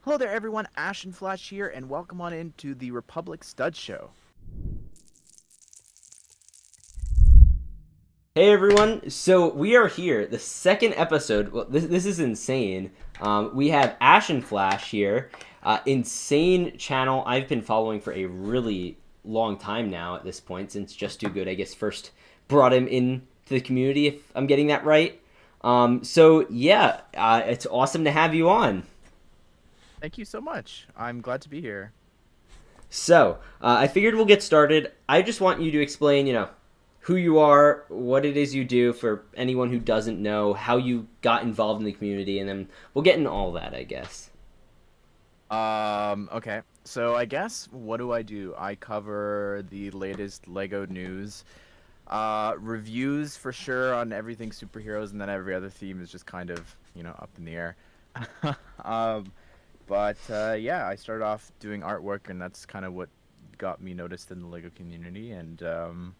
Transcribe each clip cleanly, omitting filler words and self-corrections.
Hello there, everyone. Ashnflash here, and welcome on into the Republic Stud Show. Hey everyone, so we are here, the second episode. Well, this is insane. We have Ashnflash here, insane channel I've been following for a really long time now at this point, since Just Too Good, I guess, first brought him in to the community, if I'm getting that right. It's awesome to have you on. Thank you so much. I'm glad to be here. I figured we'll get started. I just want you to explain, who you are, what it is you do for anyone who doesn't know, how you got involved in the community, and then we'll get into all that, I guess. Okay. So I guess what do? I cover the latest Lego news, reviews for sure on everything superheroes, and then every other theme is just kind of, up in the air. Um, but I started off doing artwork, and that's kind of what got me noticed in the Lego community, and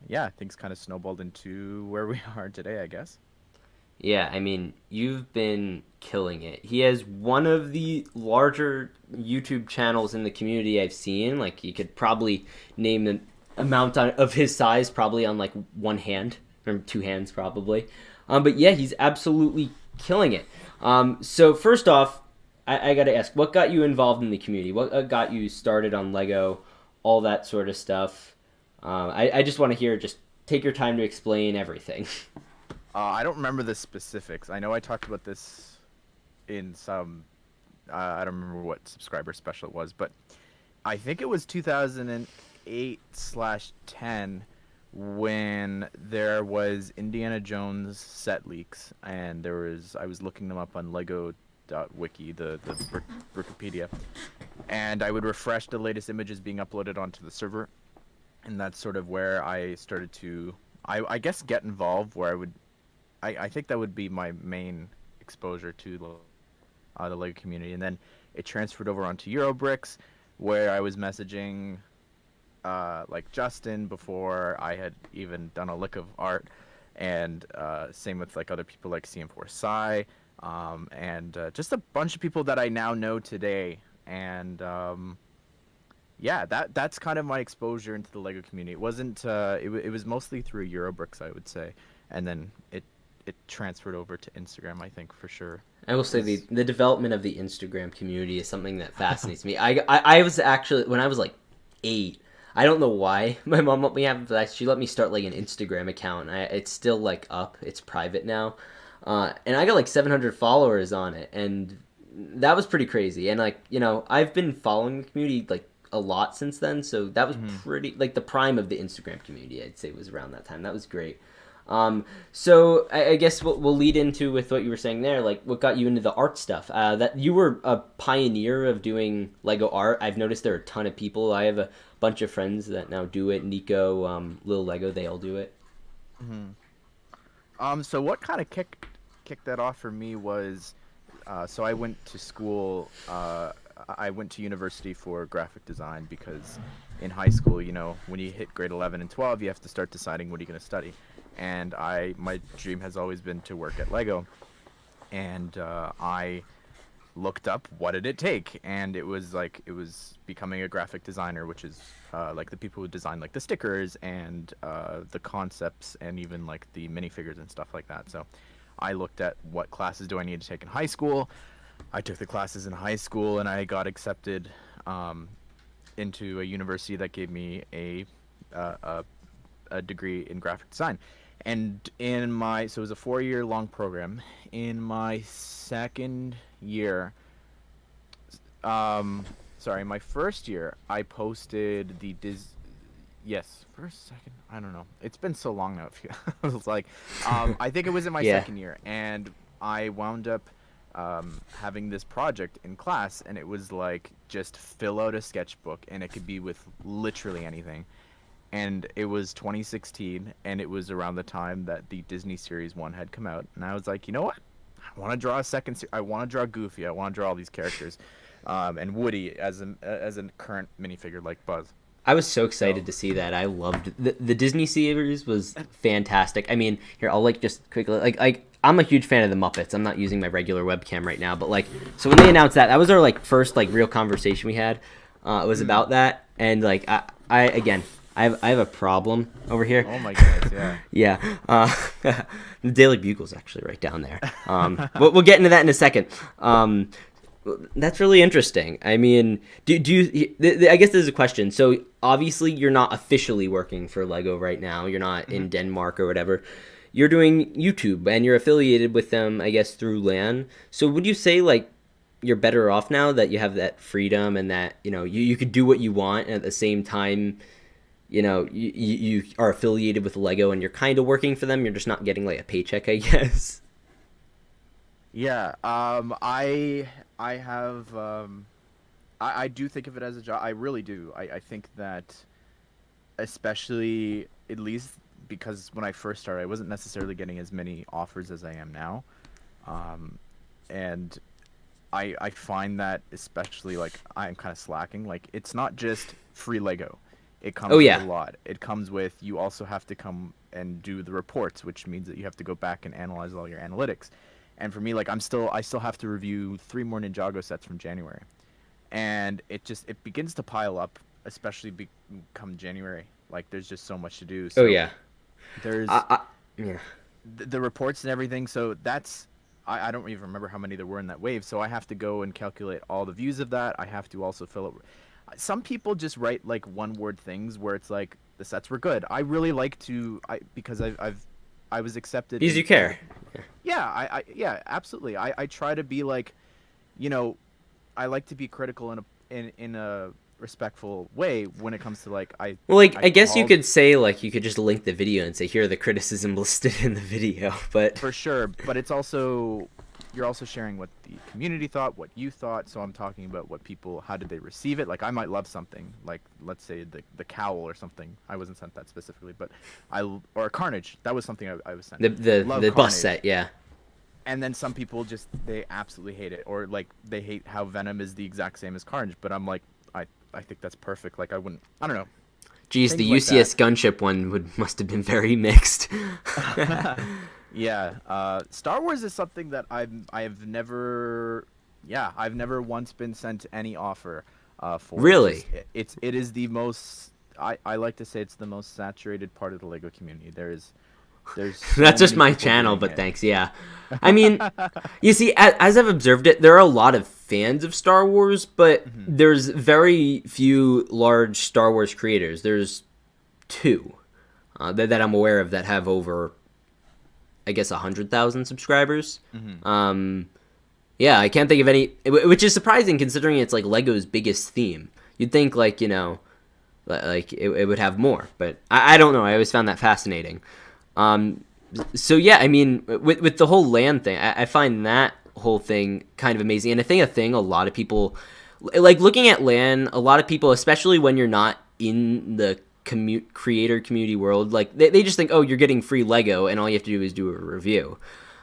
yeah, things kind of snowballed into where we are today, I guess. Yeah, I mean, you've been killing it. He has one of the larger YouTube channels in the community I've seen. Like, you could probably name the amount of his size probably on like one hand, or two hands probably. But yeah, he's absolutely killing it. So first off, I got to ask, what got you involved in the community? What got you started on Lego? All that sort of stuff. I just want to hear. Just take your time to explain everything. I don't remember the specifics. I know I talked about this in some, I don't remember what subscriber special it was, but I think it was 2008/10 when there was Indiana Jones set leaks, and I was looking them up on Lego.wiki, the Wikipedia, and I would refresh the latest images being uploaded onto the server, and that's sort of where I started to, I guess, get involved, where I think that would be my main exposure to the Lego community, and then it transferred over onto Brix, where I was messaging like Justin before I had even done a lick of art, and same with like other people like CM4 Psy, and just a bunch of people that I now know today, and yeah, that's kind of my exposure into the Lego community. It wasn't it was mostly through Eurobricks, I would say, and then it transferred over to Instagram, I think, for sure. I will say Is the development of the Instagram community is something that fascinates me. I was actually when I was like 8. I don't know why my mom let me have that. She let me start like an Instagram account. It's still like up. It's private now, and I got like 700 followers on it, and that was pretty crazy. And like I've been following the community like a lot since then. So that was Mhm. pretty like the prime of the Instagram community. I'd say was around that time. That was great. I guess we'll lead into with what you were saying there, like what got you into the art stuff. That you were a pioneer of doing Lego art. I've noticed there are a ton of people. I have a bunch of friends that now do it. Nico, Little Lego, they all do it. Mhm. So what kind of kicked that off for me was, so I went to school. I went to university for graphic design because in high school, when you hit grade 11 and 12, you have to start deciding what you're going to study. And my dream has always been to work at Lego, and I looked up what did it take, and it was becoming a graphic designer, which is like the people who design like the stickers and the concepts and even like the minifigures and stuff like that. So I looked at what classes do I need to take in high school. I took the classes in high school, and I got accepted um, into a university that gave me uh, a a degree in graphic design. And so it was a 4 year long program. In my second year, um, sorry, my first year, I posted yes, first, second, I don't know. It's been so long now. It was like, I think it was in my Yeah. second year, and I wound up having this project in class, and it was like just fill out a sketchbook, and it could be with literally anything. And it was 2016, and it was around the time that the Disney Series 1 had come out, and I was like, you know what? I want to draw I want to draw Goofy. I want to draw all these characters, and Woody as a current minifigure like Buzz. I was so excited So to see that. I loved the Disney series was fantastic. I mean, here I'll like just quickly like I'm a huge fan of the Muppets. I'm not using my regular webcam right now, but like so when they announced that was our like first like real conversation we had. It was about that, and like I again I have a problem over here. oh my goodness, yeah. Yeah, the Daily Bugle's actually right down there. We'll get into that in a second. That's really interesting. I mean, do you? I guess there's a question. So obviously, you're not officially working for Lego right now. You're not in Denmark or whatever. You're doing YouTube, and you're affiliated with them, I guess, through LAN. So would you say like you're better off now that you have that freedom and that you could do what you want, and at the same time, you are affiliated with Lego and you're kind of working for them. You're just not getting like a paycheck, I guess. Yeah, I have I do think of it as a job. I really do. I think that especially at least because when I first started, I wasn't necessarily getting as many offers as I am now. And I find that especially like I'm kind of slacking. Like it's not just free Lego. It comes Oh with yeah. a lot. It comes with you also have to come and do the reports, which means that you have to go back and analyze all your analytics. And for me, like I still have to review 3 more Ninjago sets from January, and it begins to pile up, especially come January. Like there's just so much to do. Oh So yeah. there's Yeah. the reports and everything. So that's I don't even remember how many there were in that wave. So I have to go and calculate all the views of that. I have to also fill it. Some people just write like one word things where it's like the sets were good. I really like to because I was accepted. Because you care. Yeah, yeah, absolutely. I try to be like, you know, I like to be critical in a respectful way when it comes to like Well, like I I guess you called could say like you could just link the video and say here are the criticism listed in the video, but for sure, but it's also you're also sharing what the community thought, what you thought. So I'm talking about what people, how did they receive it? Like I might love something, like let's say the cowl or something. I wasn't sent that specifically, but or Carnage. That was something I was sent. Love the bus Carnage. set, yeah. And then some people just they absolutely hate it, or like they hate how Venom is the exact same as Carnage. But I'm like, I think that's perfect. Like I don't know. Geez, Things the like UCS gunship one must have been very mixed. Yeah, Star Wars is something that I've never, yeah, I've never once been sent any offer for. Really? It is the most. I like to say it's the most saturated part of the Lego community. There's so That's just many my people channel, doing but it. thanks. Yeah, I mean, you see, as I've observed it, there are a lot of fans of Star Wars, but there's very few large Star Wars creators. There's two that I'm aware of that have over, I guess, 100,000 subscribers. Yeah, I can't think of any, which is surprising considering it's like Lego's biggest theme. You'd think like like it would have more, but I don't know. I always found that fascinating. So yeah, I mean, with the whole land thing, I find that whole thing kind of amazing. And I think a lot of people, like looking at land, a lot of people, especially when you're not in the creator community world, like they just think, oh, you're getting free Lego and all you have to do is do a review.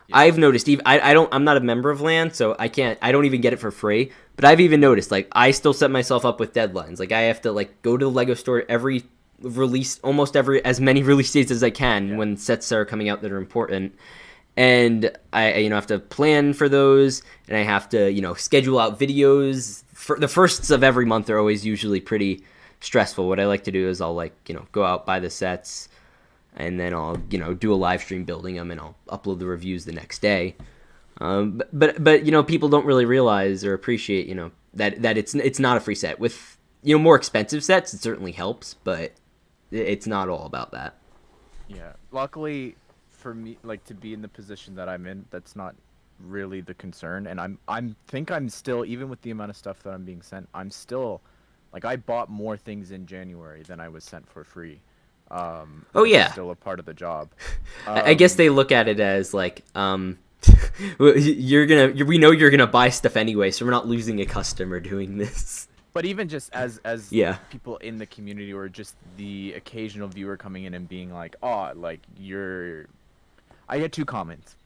Yeah. I've noticed, I'm not a member of LAN, so I don't even get it for free. But I've even noticed, like, I still set myself up with deadlines. Like, I have to, like, go to the Lego store every release, as many release dates as I can when sets are coming out that are important. And I have to plan for those, and I have to, schedule out videos. For the firsts of every month are always usually pretty stressful. What I like to do is I'll, like, go out, buy the sets, and then I'll, do a live stream building them, and I'll upload the reviews the next day. But people don't really realize or appreciate, that it's not a free set. With, more expensive sets, it certainly helps, but it's not all about that. Yeah. Luckily for me, like, to be in the position that I'm in, that's not really the concern. And I'm still, even with the amount of stuff that I'm being sent, I'm still, like, I bought more things in January than I was sent for free. Oh yeah, still a part of the job. I guess they look at it as like, we know you're gonna buy stuff anyway, so we're not losing a customer doing this. But even just as people in the community, or just the occasional viewer coming in and being like, oh, like I get 2 comments,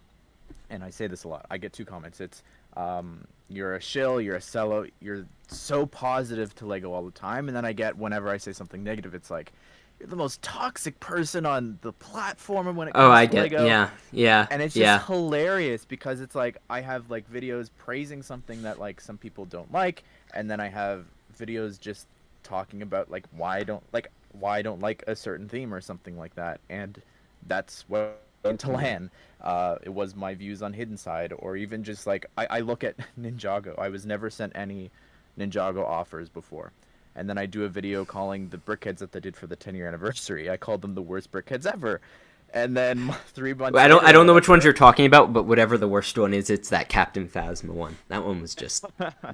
and I say this a lot. I get 2 comments. It's you're a shill, you're a sellout, you're so positive to Lego all the time. And then I get, whenever I say something negative, it's like, you're the most toxic person on the platform and when it Oh, comes I to get. Lego. Yeah, yeah, And it's just yeah. hilarious because it's like I have like videos praising something that like some people don't like, and then I have videos just talking about like why I don't like a certain theme or something like that. And that's what into Yeah. LAN. It was my views on Hidden Side, or even just like I look at Ninjago. I was never sent any Ninjago offers before. And then I do a video calling the brickheads that they did for the 10-year anniversary. I called them the worst brickheads ever. And then 3 months later I or don't know which ones whatever. you're talking about, but whatever the worst one is, it's that Captain Phasma one. That one was just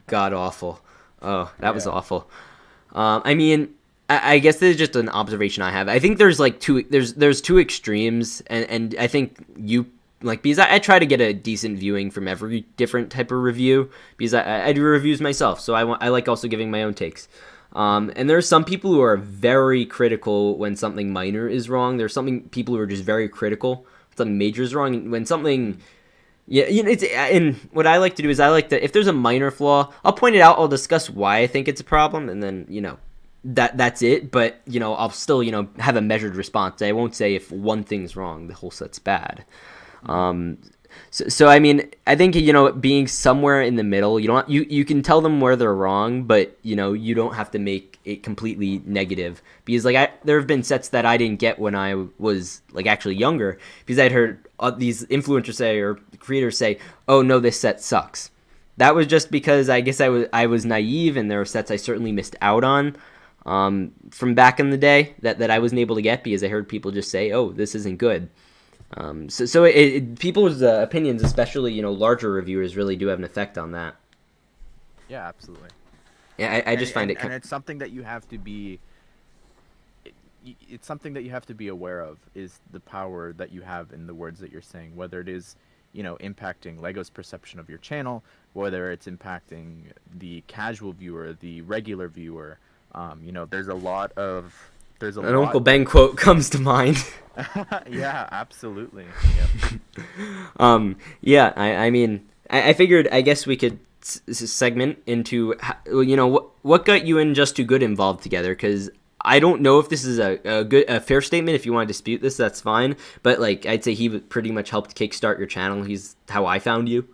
god awful. Oh, that was Yeah. awful. I mean, I guess this is just an observation I have. I think there's like there's two extremes, and I think you like because I try to get a decent viewing from every different type of review because I do reviews myself, so I like also giving my own takes. And there are some people who are very critical when something minor is wrong. There's something people who are just very critical when something major is wrong. And when something, yeah, you know, it's and what I like to do is I like to if there's a minor flaw, I'll point it out. I'll discuss why I think it's a problem, and then that's it. But I'll still have a measured response. I won't say if one thing's wrong, the whole set's bad. Um, so I mean, I think being somewhere in the middle, you can tell them where they're wrong, but you don't have to make it completely negative because there have been sets that I didn't get when I was like actually younger because I'd heard these influencers say or creators say, "Oh no, this set sucks." That was just because I guess I was naive and there were sets I certainly missed out on from back in the day that I wasn't able to get because I heard people just say, "Oh, this isn't good." So people's opinions, especially larger reviewers, really do have an effect on that. Yeah, absolutely. Yeah, I just find it. And it's something that you have to be. It's something that you have to be aware of is the power that you have in the words that you're saying, whether it is, impacting Lego's perception of your channel, whether it's impacting the casual viewer, the regular viewer. There's a lot of An Uncle Ben quote comes to mind. Yeah, absolutely. Yeah, I mean, I figured I guess we could segment into what got you and Just Too Good involved together because I don't know if this is a fair statement. If you want to dispute this, that's fine. But like I'd say he pretty much helped kickstart your channel. He's how I found you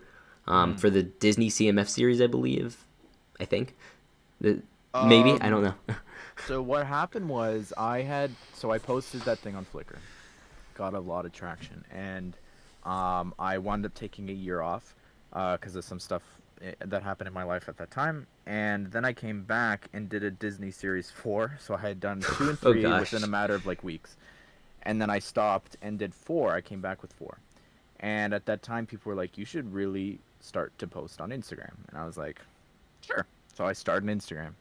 for the Disney CMF series, I believe. I think maybe I don't know. So what happened was I posted that thing on Flickr, got a lot of traction, and I wound up taking a year off because of some stuff that happened in my life at that time, and then I came back and did a Disney Series 4, so I had done 2 and 3 within a matter of like weeks, and then I stopped and did 4. I came back with 4, and at that time people were like, you should really start to post on Instagram, and I was like, sure. So I started an Instagram.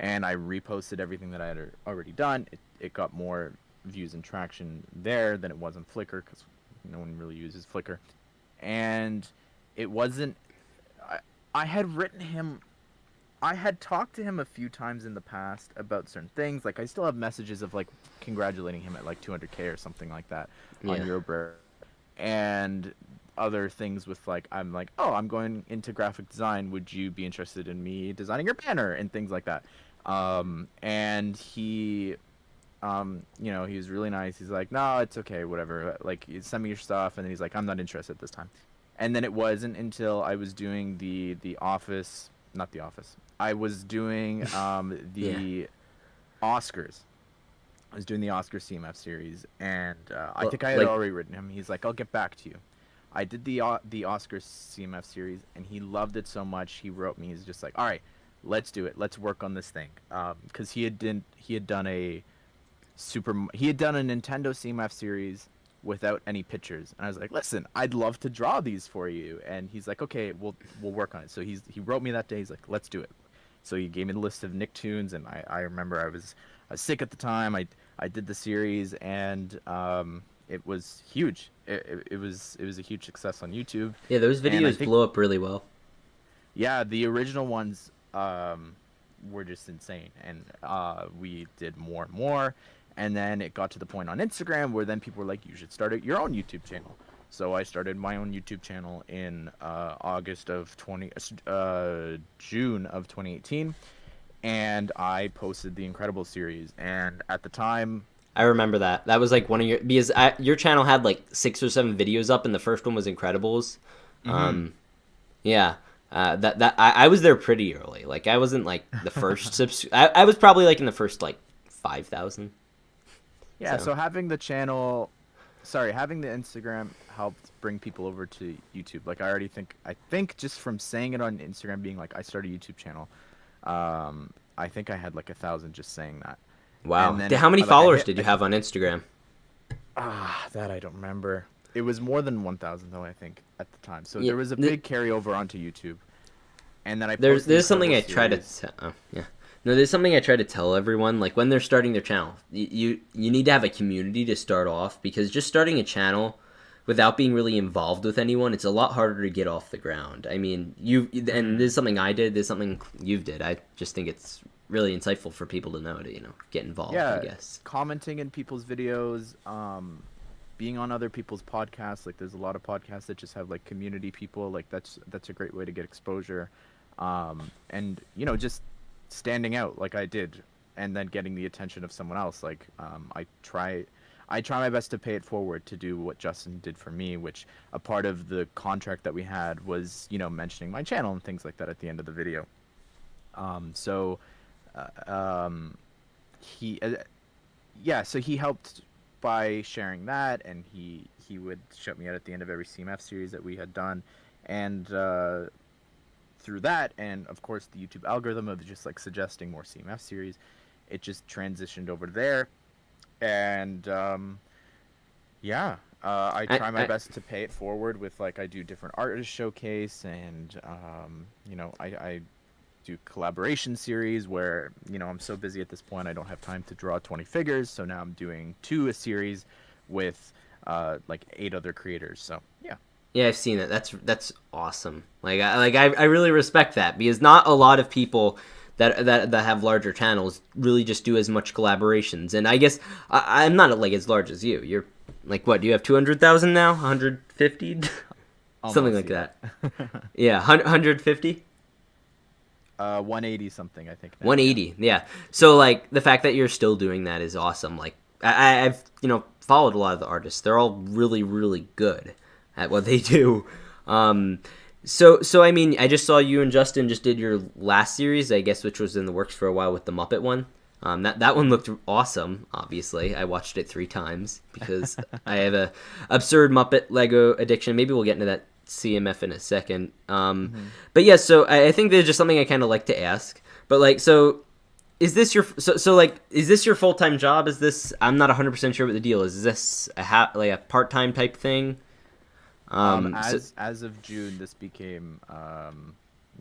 And I reposted everything that I had already done. It got more views and traction there than it was on Flickr because no one really uses Flickr. And it wasn't. I had written him. I had talked to him a few times in the past about certain things. Like I still have messages of like congratulating him at like 200K or something like that on Eurobrare, and other things with like I'm like, oh, I'm going into graphic design. Would you be interested in me designing your banner and things like that? And he, he was really nice. He's like, no, it's okay, whatever. Like, you send me your stuff, and then he's like, I'm not interested this time. And then it wasn't until I was doing the Office, not the Office. I was doing the Oscars. I was doing the Oscar CMF series, and I think I had already written him. He's like, I'll get back to you. I did the Oscar CMF series, and he loved it so much. He wrote me. He's just like, all right, let's do it. Let's work on this thing. Because he had done a Nintendo CMF series without any pictures, and I was like, listen, I'd love to draw these for you. And he's like, okay, we'll work on it. So he wrote me that day. He's like, let's do it. So he gave me the list of Nicktoons, and I remember I was sick at the time. I did the series, and it was huge. It was a huge success on YouTube. Yeah, those videos blow up really well. Yeah, the original ones were just insane, and we did more and more, and then it got to the point on Instagram where then people were like, you should start your own YouTube channel. So I started my own YouTube channel in June of 2018, and I posted the Incredibles series. And at the time, I remember that. That was like one of your channel had like 6 or 7 videos up, and the first one was Incredibles. Yeah. I was there pretty early. Like I wasn't like the first I was probably like in the first like 5,000. yeah. So having the channel, having the Instagram helped bring people over to YouTube. Like I think just from saying it on Instagram, being like I started a YouTube channel, I think I had like 1,000 just saying that. Wow. And then How many like, followers did you have on Instagram? That I don't remember. It was more than 1,000 though, I think, at the time. So Yeah, there was a big carryover onto YouTube. And then I there's something I Incredibles try to series. yeah. No, there's something I try to tell everyone, like when they're starting their channel. You need to have a community to start off, because just starting a channel without being really involved with anyone, it's a lot harder to get off the ground. I mean, and this is something I did, this is something you've did. I just think it's really insightful for people to know to, get involved, I guess. Commenting in people's videos, being on other people's podcasts. Like there's a lot of podcasts that just have like community people. Like that's a great way to get exposure. And just standing out like I did, and then getting the attention of someone else. Like I try my best to pay it forward to do what Justin did for me, which a part of the contract that we had was, mentioning my channel and things like that at the end of the video. So he helped by sharing that, and he would shout me out at the end of every CMF series that we had done, and through that, and of course the YouTube algorithm of just like suggesting more CMF series, it just transitioned over there. And I try my best to pay it forward with, like, I do different artist showcase, and I do collaboration series where I'm so busy at this point I don't have time to draw 20 figures, so now I'm doing 2 a series with like 8 other creators. So Yeah, I've seen it. That's awesome. I really respect that, because not a lot of people that have larger channels really just do as much collaborations. And I guess I'm not like as large as you. You're like, what? Do you have 200,000 now? 150? Something like that. Yeah, 150. 180 something, I think. Now. 180. Yeah. So like the fact that you're still doing that is awesome. Like I've followed a lot of the artists. They're all really, really good at what they do. So I mean, I just saw you and Justin just did your last series, I guess, which was in the works for a while with the Muppet one. That one looked awesome. Obviously, I watched it 3 times because I have a absurd Muppet Lego addiction. Maybe we'll get into that CMF in a second. But yeah, so I think there's just something I kind of like to ask. But like, so is this your is this your full-time job? Is this, I'm not 100% sure what the deal is. Is this a part-time type thing? As of June, this became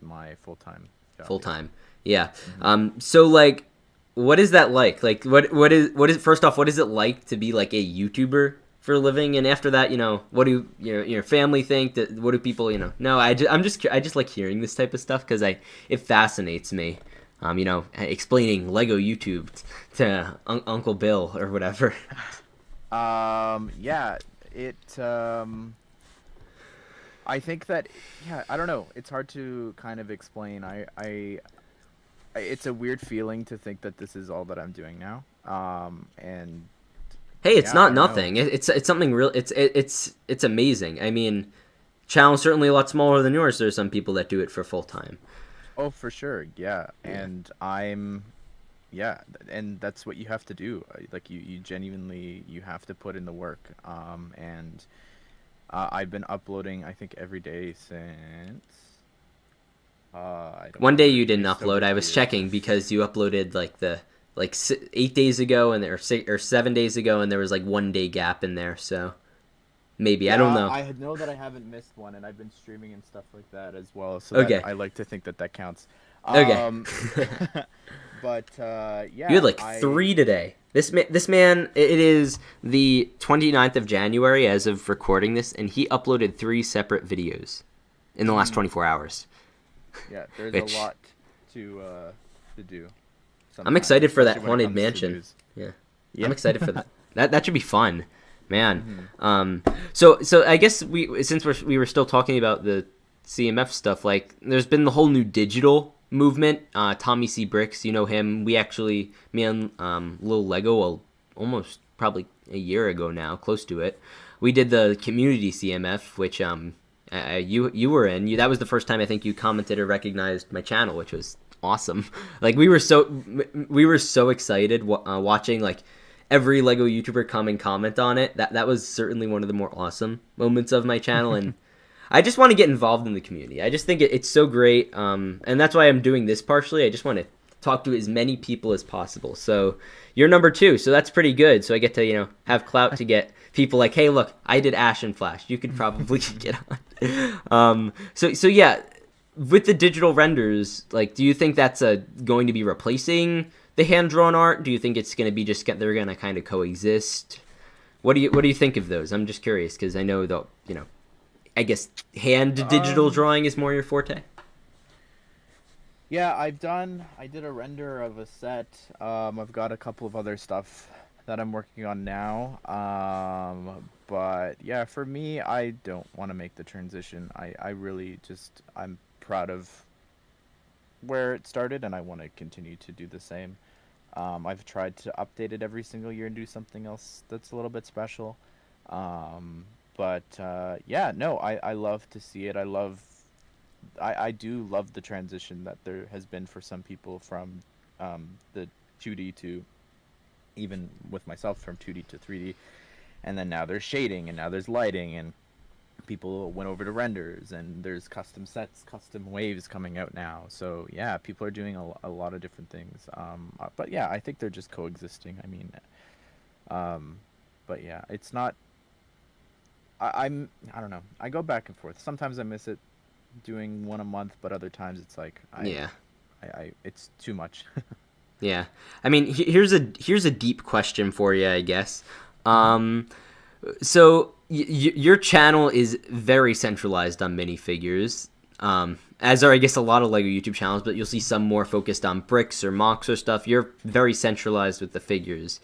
my full-time job. Full-time, yeah. So like, what is that like? Like, what is first off, what is it like to be like a YouTuber for a living? And after that, what do your family think? What do people No, I just like hearing this type of stuff because it fascinates me. Explaining Lego YouTube to Uncle Bill or whatever. Yeah, it. I think that, I don't know. It's hard to kind of explain. It's a weird feeling to think that this is all that I'm doing now. And hey, it's not nothing. It's something real. It's amazing. I mean, channel's certainly a lot smaller than yours. There's some people that do it for full time. Oh, for sure. Yeah. And and that's what you have to do. Like you genuinely, you have to put in the work. And I've been uploading, I think, every day since. One day you didn't upload. I was checking because you uploaded like 8 days ago and or 7 days ago, and there was like 1 day gap in there. So maybe, I don't know. I know that I haven't missed one, and I've been streaming and stuff like that as well. So okay. I like to think that counts. Okay. But yeah, you had like 3 today. This man, it is the 29th of January as of recording this, and he uploaded 3 separate videos in the last 24 hours. Yeah, there's a lot to do. I'm excited for that Haunted Mansion. Yeah, I'm excited for that. That should be fun. Man. So I guess since we were still talking about the CMF stuff, like there's been the whole new digital movement. Tommy C. Brix, you know him. Me and Lil Lego, well, almost probably a year ago now, close to it. We did the community CMF, which you were in. That was the first time I think you commented or recognized my channel, which was awesome. Like we were so excited watching like every Lego YouTuber come and comment on it. That was certainly one of the more awesome moments of my channel, and I just want to get involved in the community. I just think it's so great, and that's why I'm doing this partially. I just want to talk to as many people as possible. So you're number 2, so that's pretty good. So I get to have clout to get people like, hey, look, I did Ashnflash. You could probably get on. So yeah, with the digital renders, like, do you think that's going to be replacing the hand drawn art? Do you think it's going to be they're going to kind of coexist? What do you think of those? I'm just curious because I know I guess hand digital drawing is more your forte. Yeah, I did a render of a set. I've got a couple of other stuff that I'm working on now. But yeah, for me, I don't want to make the transition. I really I'm proud of where it started, and I want to continue to do the same. I've tried to update it every single year and do something else that's a little bit special. But yeah, no, I love to see it. I do love the transition that there has been for some people from the 2D to, even with myself, from 2D to 3D. And then now there's shading, and now there's lighting, and people went over to renders, and there's custom sets, custom waves coming out now. So yeah, people are doing a lot of different things. But yeah, I think they're just coexisting. I mean, but yeah, it's not. I don't know. I go back and forth. Sometimes I miss it doing one a month, but other times it's like it's too much. Yeah, I mean, here's a deep question for you, I guess. So your channel is very centralized on minifigures, as are I guess a lot of Lego YouTube channels, but you'll see some more focused on bricks or mocks or stuff. You're very centralized with the figures,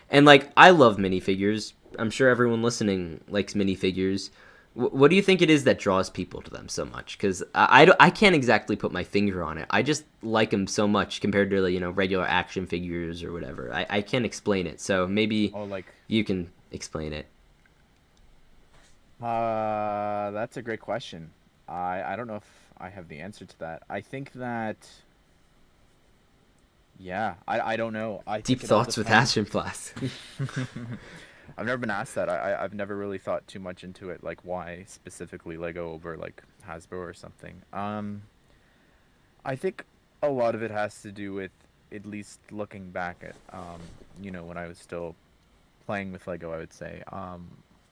and like I love minifigures. I'm sure everyone listening likes minifigures. What do you think it is that draws people to them so much? Because I can't exactly put my finger on it. I just like them so much compared to regular action figures or whatever. I can't explain it. So maybe you can explain it. That's a great question. I don't know if I have the answer to that. I think that. Yeah, I don't know. Deep thoughts with Ashnflash. I've never been asked that. I've never really thought too much into it, like why specifically Lego over like Hasbro or something. I think a lot of it has to do with, at least looking back at when I was still playing with Lego, I would say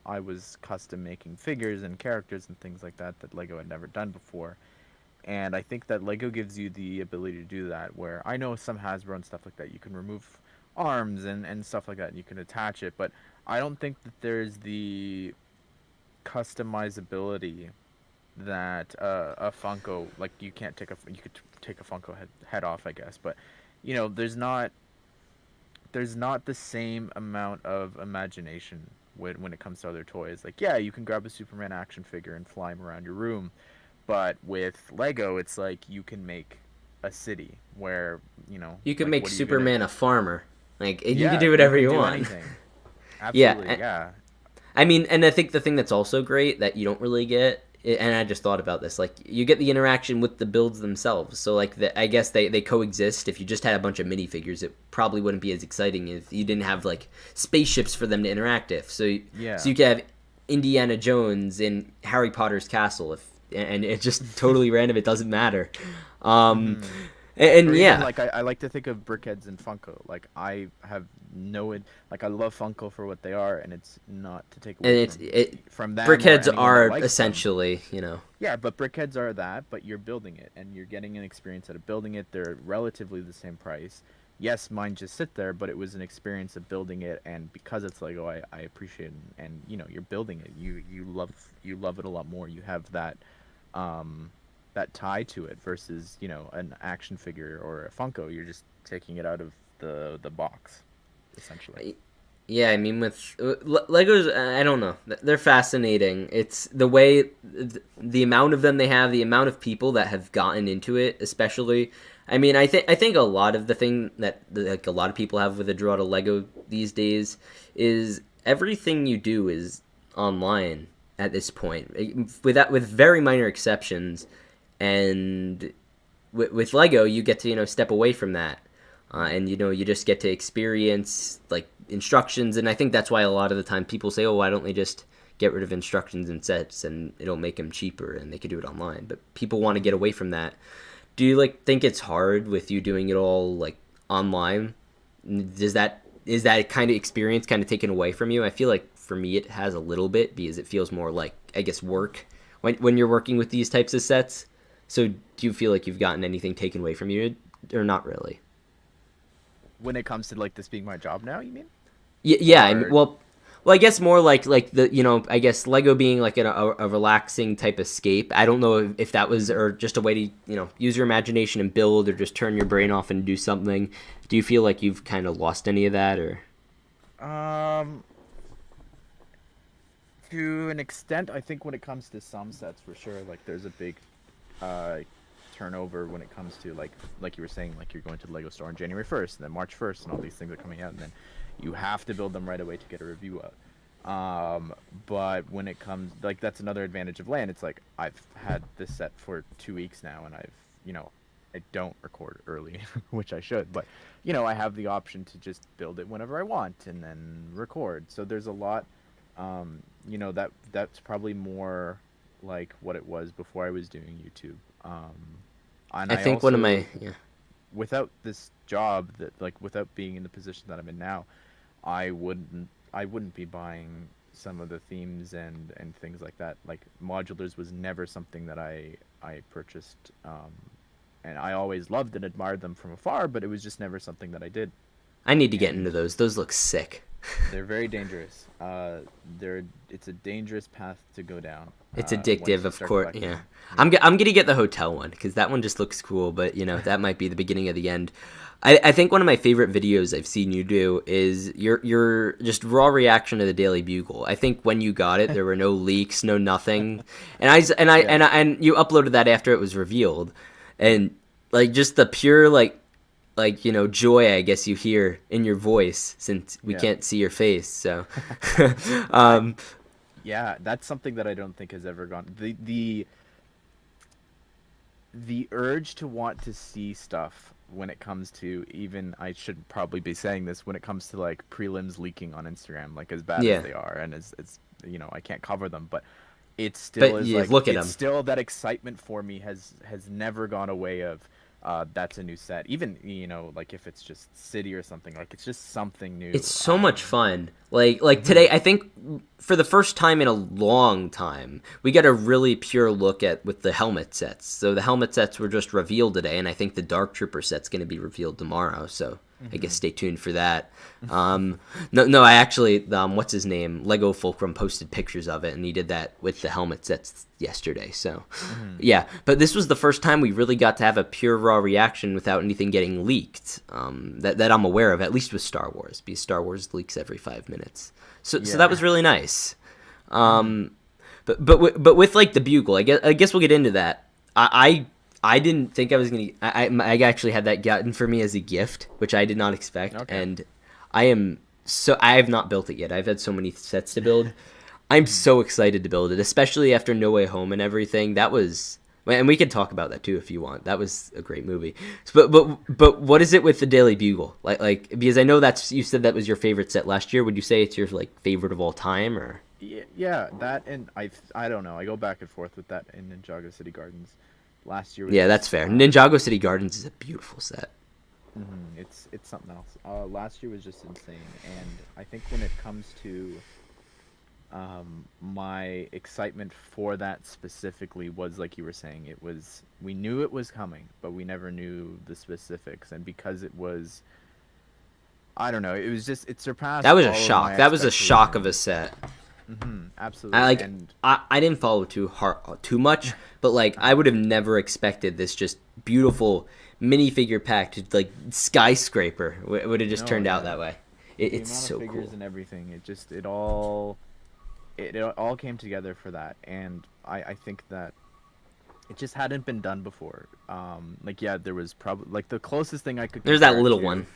I was custom making figures and characters and things like that Lego had never done before. And I think that Lego gives you the ability to do that, where I know some Hasbro and stuff like that, you can remove arms and stuff like that, and you can attach it, but I don't think that there's the customizability that a Funko, like you could take a Funko head off, I guess, but there's not the same amount of imagination when it comes to other toys. Like, yeah, you can grab a Superman action figure and fly him around your room, but with Lego, it's like you can make a city where you can like, make Superman a farmer. Like you can do you whatever you do want. Anything. Absolutely, yeah. I mean, and I think the thing that's also great that you don't really get, and I just thought about this, like you get the interaction with the builds themselves. So like I guess they coexist. If you just had a bunch of minifigures, it probably wouldn't be as exciting if you didn't have like spaceships for them to interact with. So you could have Indiana Jones in Harry Potter's castle, and it's just totally random. It doesn't matter. And yeah, like I like to think of Brickheads and Funko. Like I have like I love Funko for what they are, and it's not to take away from them. Brickheads are essentially, Yeah, but Brickheads are that, but you're building it, and you're getting an experience out of building it. They're relatively the same price. Yes, mine just sit there, but it was an experience of building it, and because it's Lego, I appreciate it. And you're building it. You love it a lot more. You have that that tie to it versus an action figure or a Funko. You're just taking it out of the box, essentially. Yeah, I mean, with Legos, I don't know. They're fascinating. It's the way, the amount of them they have, the amount of people that have gotten into it, especially. I mean, I think a lot of the thing that like a lot of people have with a draw to Lego these days is everything you do is online at this point, with very minor exceptions, and with Lego you get to step away from that, and you just get to experience like instructions, and I think that's why a lot of the time people say, oh, why don't they just get rid of instructions and sets and it'll make them cheaper and they could do it online, but people want to get away from that. Do you like think it's hard with you doing it all like online? Is that kind of experience kind of taken away from you? I feel like for me it has a little bit, because it feels more like, I guess, work when you're working with these types of sets. So do you feel like you've gotten anything taken away from you, or not really? When it comes to like this being my job now, you mean? Yeah. I mean, Or well, I guess more like the I guess Lego being like a relaxing type escape. I don't know if that was, or just a way to use your imagination and build, or just turn your brain off and do something. Do you feel like you've kind of lost any of that, or? um, to an extent, I think when it comes to some sets, for sure, like there's a big uh turnover when it comes to like you were saying, like you're going to the Lego store on January 1st and then March 1st and all these things are coming out, and then you have to build them right away to get a review out. But when it comes, like, that's another advantage of LAN. It's like I've had this set for 2 weeks now, and I don't record early, which I should, but I have the option to just build it whenever I want and then record. So there's a lot, that's probably more like what it was before I was doing YouTube. And I I think one of my also, without this job, that like without being in the position that I'm in now, I wouldn't be buying some of the themes and things like that. Like modulars was never something that I purchased, and I always loved and admired them from afar, but it was just never something that I did. I need to get into And those. Those look sick. they're very dangerous. It's a dangerous path to go down. It's Once addictive, you of start course. Yeah, collecting. Yeah. I'm gonna get the hotel one because that one just looks cool. But that might be the beginning of the end. I think one of my favorite videos I've seen you do is your just raw reaction to the Daily Bugle. I think when you got it, there were no leaks, no nothing, and Yeah. and you uploaded that after it was revealed, and like just the pure like joy I guess you hear in your voice, since we Yeah. can't see your face. So, I um, Yeah, that's something that I don't think has ever gone. The urge to want to see stuff when it comes to, even, I should probably be saying this, when it comes to like prelims leaking on Instagram, like as bad as yeah, they are, and as I can't cover them, but it still but is you like, look at it's them. still that excitement for me has never gone away of that's a new set. Even, like if it's just city or something, like it's just something It's new. so much fun. Like today, Mhm. I think for the first time in a long time, we got a really pure look at with the helmet sets. So the helmet sets were just revealed today, and I think the Dark Trooper set's going to be revealed tomorrow. So I guess Mhm. stay tuned for that. No, I actually, what's his name? Lego Fulcrum posted pictures of it, and he did that with the helmet sets yesterday. So, Mhm. yeah. But this was the first time we really got to have a pure raw reaction without anything getting leaked. That I'm aware of, at least with Star Wars, because Star Wars leaks every 5 minutes. So that Yeah. was really nice. Mhm. Um, but with like the bugle, I guess we'll get into that. I didn't think I was gonna. I actually had that gotten for me as a gift, which I did not expect, Okay. and I have not built it yet. I've had so many sets to build. I'm Mhm. so excited to build it, especially after No Way Home and everything. That was, and we could talk about that too if you want. That was a great movie. But what is it with the Daily Bugle? Like because I know that's, you said that was your favorite set last year. Would you say it's your like favorite of all time, or? Yeah, yeah, that, and I don't know. I go back and forth with that in Ninjago City Gardens. Last year was Yeah, that's just fair. Ninjago City Gardens is a beautiful set. it's something else. Last year was just insane, and I think when it comes to my excitement for that specifically was, like you were saying, it was, we knew it was coming, but we never knew the specifics, and because it was, I don't know, it was just, it That surpassed was a all of shock. my That was a shock of a expectations. set. I Absolutely, like and I didn't follow too much, but like I uh-huh. would have never expected this just beautiful minifigure packed like skyscraper would have just No, turned out yeah. that way. The It's amount of so figures cool. and everything, it all came together for that, and I think that it just hadn't been done before. Like yeah, there was probably like the closest thing I could There's that compare it little to one.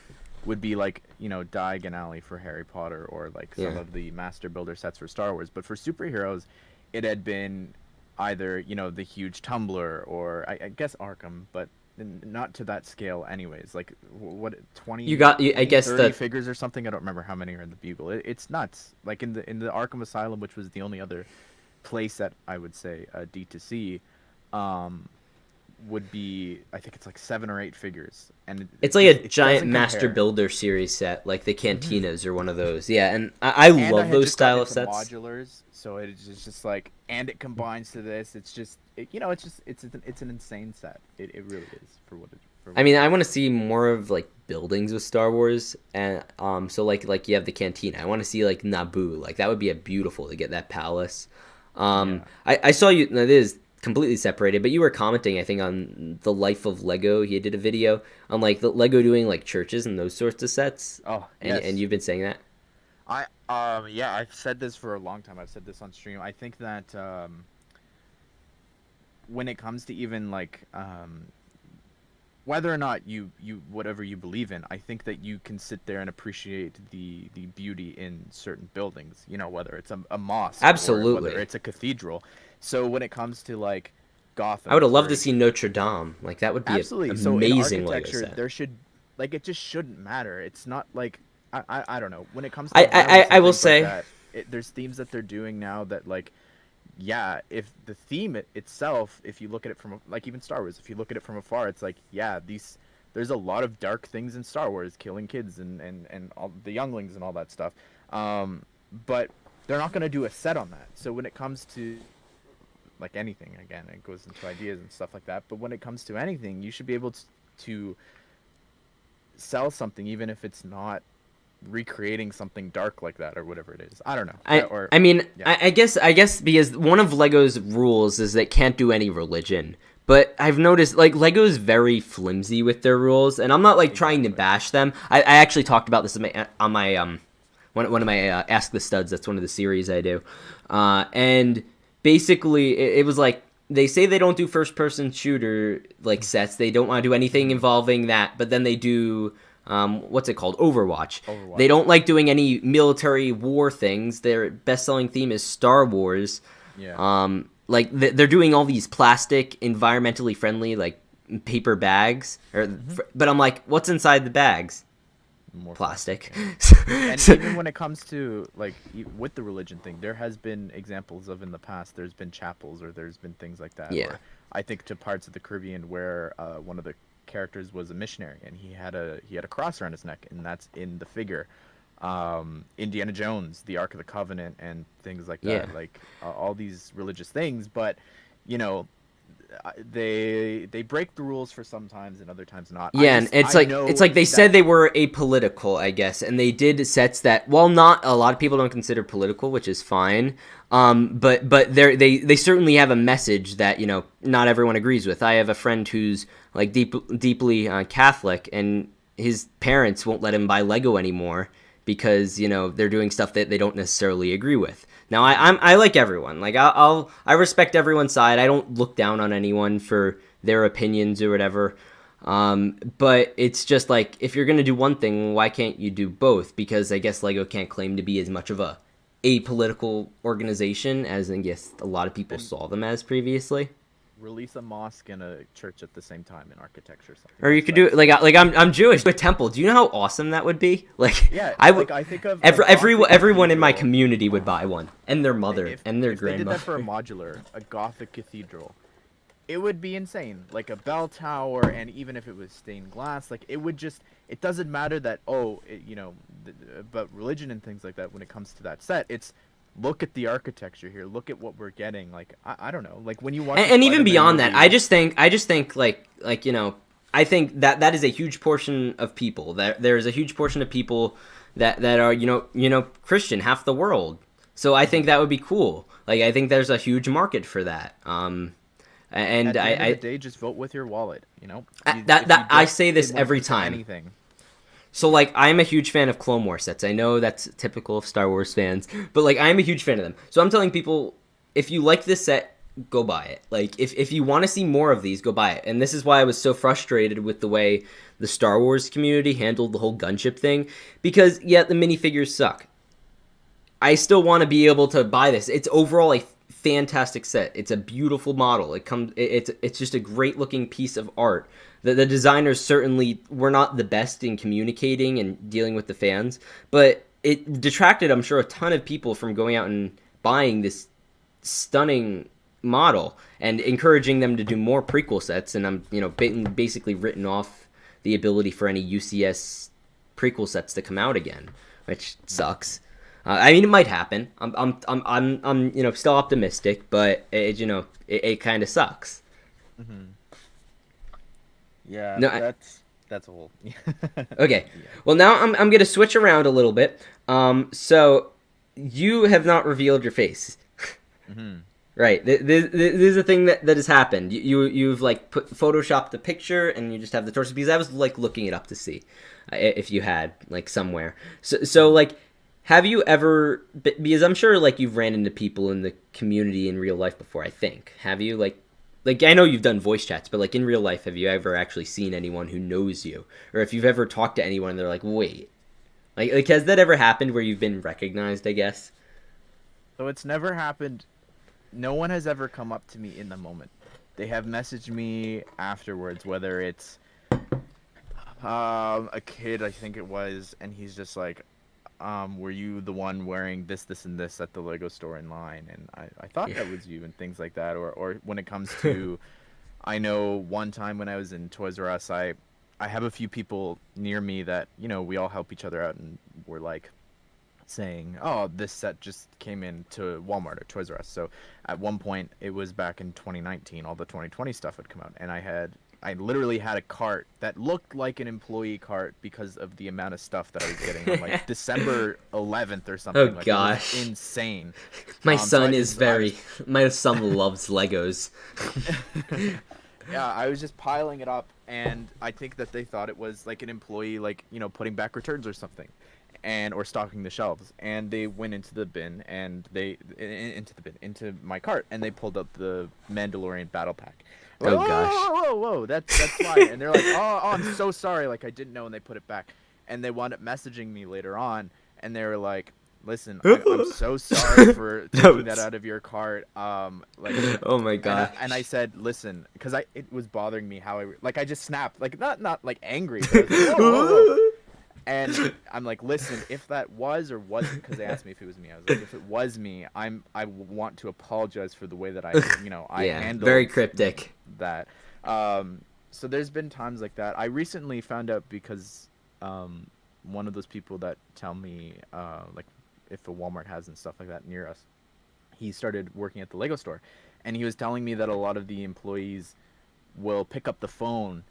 would be like Diagon Alley for Harry Potter, or like some Yeah. of the Master Builder sets for Star Wars. But for superheroes, it had been either the huge Tumbler, or I guess Arkham, but not to that scale anyways. Like what You 20 got. I 20 guess 30 the. figures or something. I don't remember how many are in the Bugle. It's nuts. Like in the Arkham Asylum, which was the only other place that I would say D2C, um would be, I think it's like 7 or 8 figures, and It's it like just a it giant doesn't Master compare. Builder series set, like the Hmm. Cantinas or one of those. Yeah, and I And I love had those just gotten style of into sets. modulars, so it's just like, and it combines to this. It's just it's just it's an insane set. It really is for I what mean, it I is. want to see more of like buildings with Star Wars, and so like you have the Cantina. I want to see like Naboo. Like that would be a beautiful to get that palace. Yeah. I saw you. It is completely separated, but you were commenting, I think, on the life of Lego. He did a video on like the Lego doing like churches and those sorts of sets, Oh and yes. you've been saying that. Yeah, I've said this for a long time. I've said this on stream. I think that when it comes to even like whether or not you whatever you believe in, I think that you can sit there and appreciate the beauty in certain buildings. Whether it's a mosque or whether Absolutely. it's a cathedral. So when it comes to like I would Gotham, have loved for to see Notre Dame. Like that would be an absolutely. So in amazing Lego architecture, set. there should, like, it just shouldn't matter. It's not like I don't know. When it comes to violence I and will things like say that, there's themes that they're doing now that, like, yeah, if the theme itself, if you look at it from like even Star Wars, if you look at it from afar, it's like, yeah, there's a lot of dark things in Star Wars, killing kids and all the younglings and all that stuff. Um, but they're not going to do a set on that. So when it comes to like anything, again, it goes into ideas and stuff like that. But when it comes to anything, you should be able to sell something, even if it's not recreating something dark like that or whatever it is. I don't know. Or I mean yeah, I guess because one of Lego's rules is they can't do any religion. But I've noticed like Lego's very flimsy with their rules, and I'm not like trying to exactly. bash them. I actually talked about this on my one of my Ask the Studs. That's one of the series I do, and basically it was like they say they don't do first person shooter like sets. They don't want to do anything Hmm. involving that, but then they do what's it called? Overwatch. They Overwatch. don't like doing any military war things. Their best selling theme is Star Wars. Yeah. Like they're doing all these plastic, environmentally friendly like paper bags, Hmm. but I'm like, what's inside the bags? More plastic. Plastic. Yeah. And even when it comes to like with the religion thing, there has been examples of in the past. There's been chapels or there's been things like that. Yeah. Or I think to parts of the Caribbean where one of the characters was a missionary and he had a cross around his neck, and that's in the figure. Indiana Jones, the Ark of the Covenant, and things like Yeah. that. Like all these religious things, but you know they break the rules for sometimes and other times not. Yeah, and I it's know like they said that. they were apolitical, I guess, and they did sets that while not a lot of people don't consider political, which is fine. But they certainly have a message that not everyone agrees with. I have a friend who's like deeply Catholic, and his parents won't let him buy Lego anymore because they're doing stuff that they don't necessarily agree with. Now I like everyone. Like I respect everyone's side. I don't look down on anyone for their opinions or whatever. But it's just like if you're gonna do one thing, why can't you do both? Because I guess Lego can't claim to be as much of a apolitical organization as I guess a lot of people Then saw them as previously. release a mosque and a church at the same time in architecture or something. Or you That's could do it that's like I'm Jewish. A temple. Do you know how awesome that would be? Like Yeah, I would. like I think of a Gothic Everyone in my cathedral. community would buy one, and their mother If and their if they did that for a grandmother. modular, a Gothic cathedral, it would be insane. Like a bell tower, and even if it was stained glass, like it would just. It doesn't matter that but religion and things like that. When it comes to that set, it's look at the architecture here. Look at what we're getting. Like I don't know. Like when you watch a And even Spider-Man beyond that, movie. I just think like I think that is a huge portion of people. That there is a huge portion of people that are Christian, half the world. So I think Mhm. that would be cool. Like I think there's a huge market for that. And At the end of the I day, just vote with your wallet. I You, that if you that I don't, say this when it every comes to time. anything. So, like, I'm a huge fan of Clone Wars sets. I know that's typical of Star Wars fans, but, like, I'm a huge fan of them. So I'm telling people, if you like this set, go buy it. Like, if you want to see more of these, go buy it. And this is why I was so frustrated with the way the Star Wars community handled the whole gunship thing. Because, yeah, the minifigures suck. I still want to be able to buy this. It's overall a fantastic set. It's a beautiful model. It's just a great looking piece of art. The designers certainly were not the best in communicating and dealing with the fans, but it detracted, I'm sure, a ton of people from going out and buying this stunning model and encouraging them to do more prequel sets. And I'm, basically written off the ability for any UCS prequel sets to come out again, which sucks. I mean, it might happen. I'm still optimistic, but it kind of sucks. Mm-hmm. Yeah, No, that's a whole. Okay, well now I'm gonna switch around a little bit. So you have not revealed your face, Mm-hmm. right? This is a thing that has happened. You've like photoshopped the picture and you just have the torso, because I was like looking it up to see if you had like somewhere. So like. Have you ever, because I'm sure like you've ran into people in the community in real life before, I think. Have you like I know you've done voice chats, but like in real life, have you ever actually seen anyone who knows you? Or if you've ever talked to anyone and they're like, wait, like has that ever happened where you've been recognized, I guess? So it's never happened. No one has ever come up to me in the moment. They have messaged me afterwards, whether it's a kid, I think it was, and he's just like, were you the one wearing this, this, and this at the Lego store in line? And I thought that was you, and things like that. Or when it comes to, I know one time when I was in Toys R Us, I have a few people near me that, we all help each other out, and we're like saying, oh, this set just came in to Walmart or Toys R Us. So at one point, it was back in 2019, all the 2020 stuff had come out, and I literally had a cart that looked like an employee cart because of the amount of stuff that I was getting on like December 11th or something. Oh like, gosh, it was insane. My son my son loves Legos. Yeah, I was just piling it up, and I think that they thought it was like an employee, like, putting back returns or something, or stocking the shelves. And they went into the bin, and into my cart, and they pulled up the Mandalorian battle pack. Oh gosh. Whoa, that's fine. And they're like, oh, I'm so sorry, like I didn't know, and they put it back. And they wound up messaging me later on, and they were like, listen, I'm so sorry for taking that out of your cart. Like, oh my god. And I said, listen, because it was bothering me how I just snapped, like not like angry, but I was like, whoa. And I'm like, listen, if that was or wasn't, because they asked me if it was me, I was like, if it was me, I want to apologize for the way that I handled very cryptic that. So there's been times like that. I recently found out because one of those people that tell me like if a Walmart has and stuff like that near us, he started working at the Lego store, and he was telling me that a lot of the employees will pick up the phone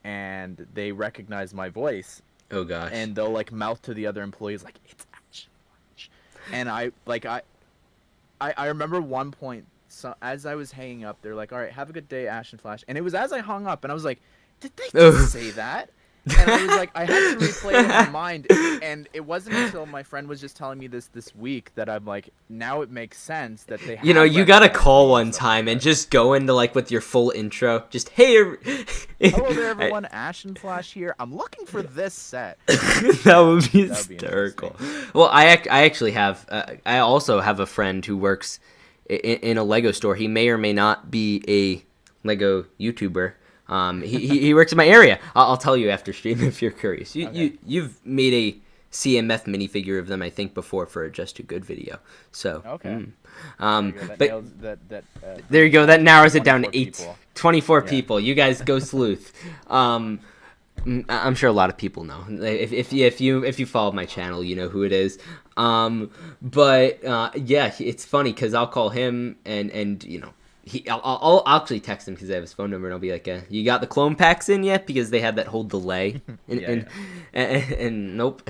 and they recognize my voice. Oh gosh. And they'll like mouth to the other employees like, it's Ashnflash. And I remember one point, so as I was hanging up, they're like, all right, have a good day, Ashnflash. And it was as I hung up, and I was like, did they just say that? And I was like, I had to replay it in my mind, and it wasn't until my friend was just telling me this week that I'm like, now it makes sense that they have you gotta call one time and just go into like with your full intro, just hello there everyone, Ashnflash here, I'm looking for this set. That would be hysterical. Well, I actually have I also have a friend who works in a Lego store. He may or may not be a Lego YouTuber. He works in my area. I'll tell you after stream if you're curious. You've made a CMF minifigure of them, I think, before for a Just Too Good video. So okay. There you go. That narrows it down to 24 yeah. people. You guys go sleuth. I'm sure a lot of people know. If you follow my channel, you know who it is. Yeah, it's funny because I'll call him and I'll actually text him because I have his phone number, and I'll be like, you got the clone packs in yet? Because they have that whole delay. And nope.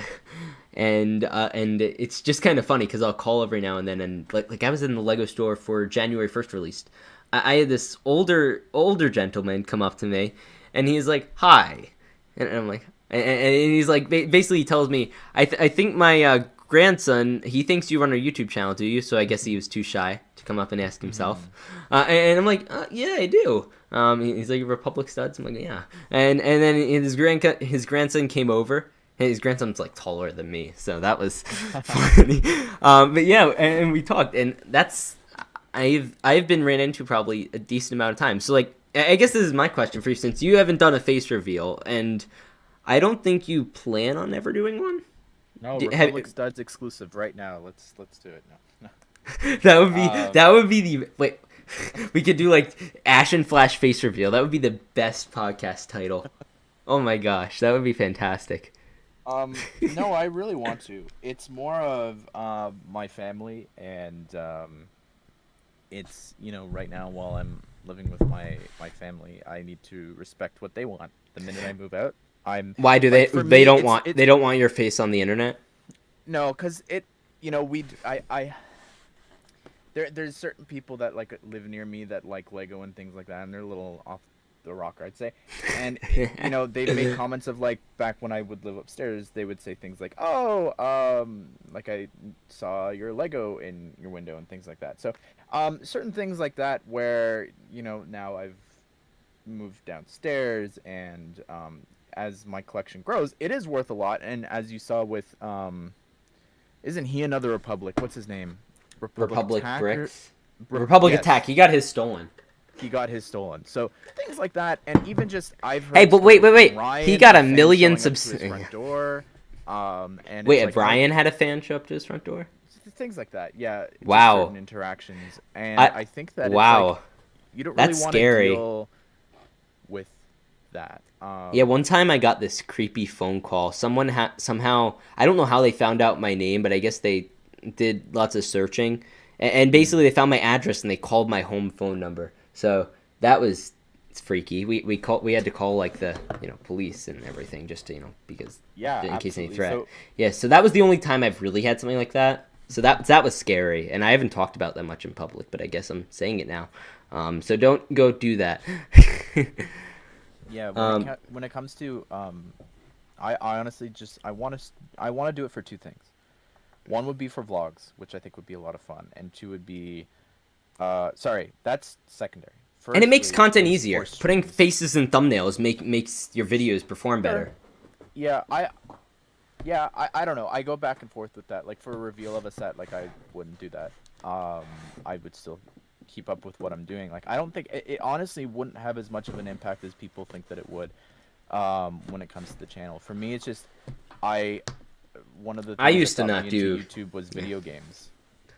And it's just kind of funny because I'll call every now and then, and like I was in the Lego store for January 1st release. I had this older gentleman come up to me, and he's like, hi. And I'm like, and he's like, basically he tells me, I think my grandson, he thinks you run a YouTube channel, do you? So I guess he was too shy to come up and ask himself. And I'm like, yeah, I do. He's like, Republic Studs? I'm like, yeah. And then his grandson came over. His grandson's like taller than me, so that was funny. But yeah, and we talked, and that's I've been ran into probably a decent amount of time. So like, I guess this is my question for you, since you haven't done a face reveal, and I don't think you plan on ever doing one. No, Republic Studs exclusive right now. Let's do it. No. That would be the wait. We could do like Ashnflash face reveal. That would be the best podcast title. Oh my gosh, that would be fantastic. No, I really want to. It's more of my family, and it's, right now while I'm living with my family, I need to respect what they want. The minute I move out, Why do like, they don't want your face on the internet? No, because there's certain people that like live near me that like Lego and things like that, and they're a little off the rocker, I'd say. And they've made comments of like, back when I would live upstairs, they would say things like, oh, like I saw your Lego in your window and things like that. So certain things like that where now I've moved downstairs, and as my collection grows, it is worth a lot. And as you saw with isn't he another Republic? What's his name? Republic Attack Brix. Republic yes. Attack. He got his stolen. He got his stolen. So things like that, and even just I've heard. Hey, but wait. Brian, he got a million front door. And wait, like, Brian had a fan show up to his front door. Things like that, yeah. Wow. Certain interactions, and I think that wow, it's like, you don't really want to deal with that. Yeah, one time I got this creepy phone call. Someone somehow, I don't know how they found out my name, but I guess they did lots of searching, and basically they found my address and they called my home phone number. So that was freaky. We had to call like the police and everything just to because in case any threat. So that was the only time I've really had something like that. So that was scary, and I haven't talked about that much in public, but I guess I'm saying it now. So don't go do that. Yeah, when it comes to I honestly just I want to do it for two things. One would be for vlogs, which I think would be a lot of fun, and two would be sorry, that's secondary. First, and it makes content easier. Putting faces and thumbnails makes your videos perform better. Yeah, I don't know. I go back and forth with that. Like for a reveal of a set, like I wouldn't do that. I would still keep up with what I'm doing. Like I don't think it honestly wouldn't have as much of an impact as people think that it would when it comes to the channel. For me, it's just one of the things I used that to got not me do into YouTube was video games.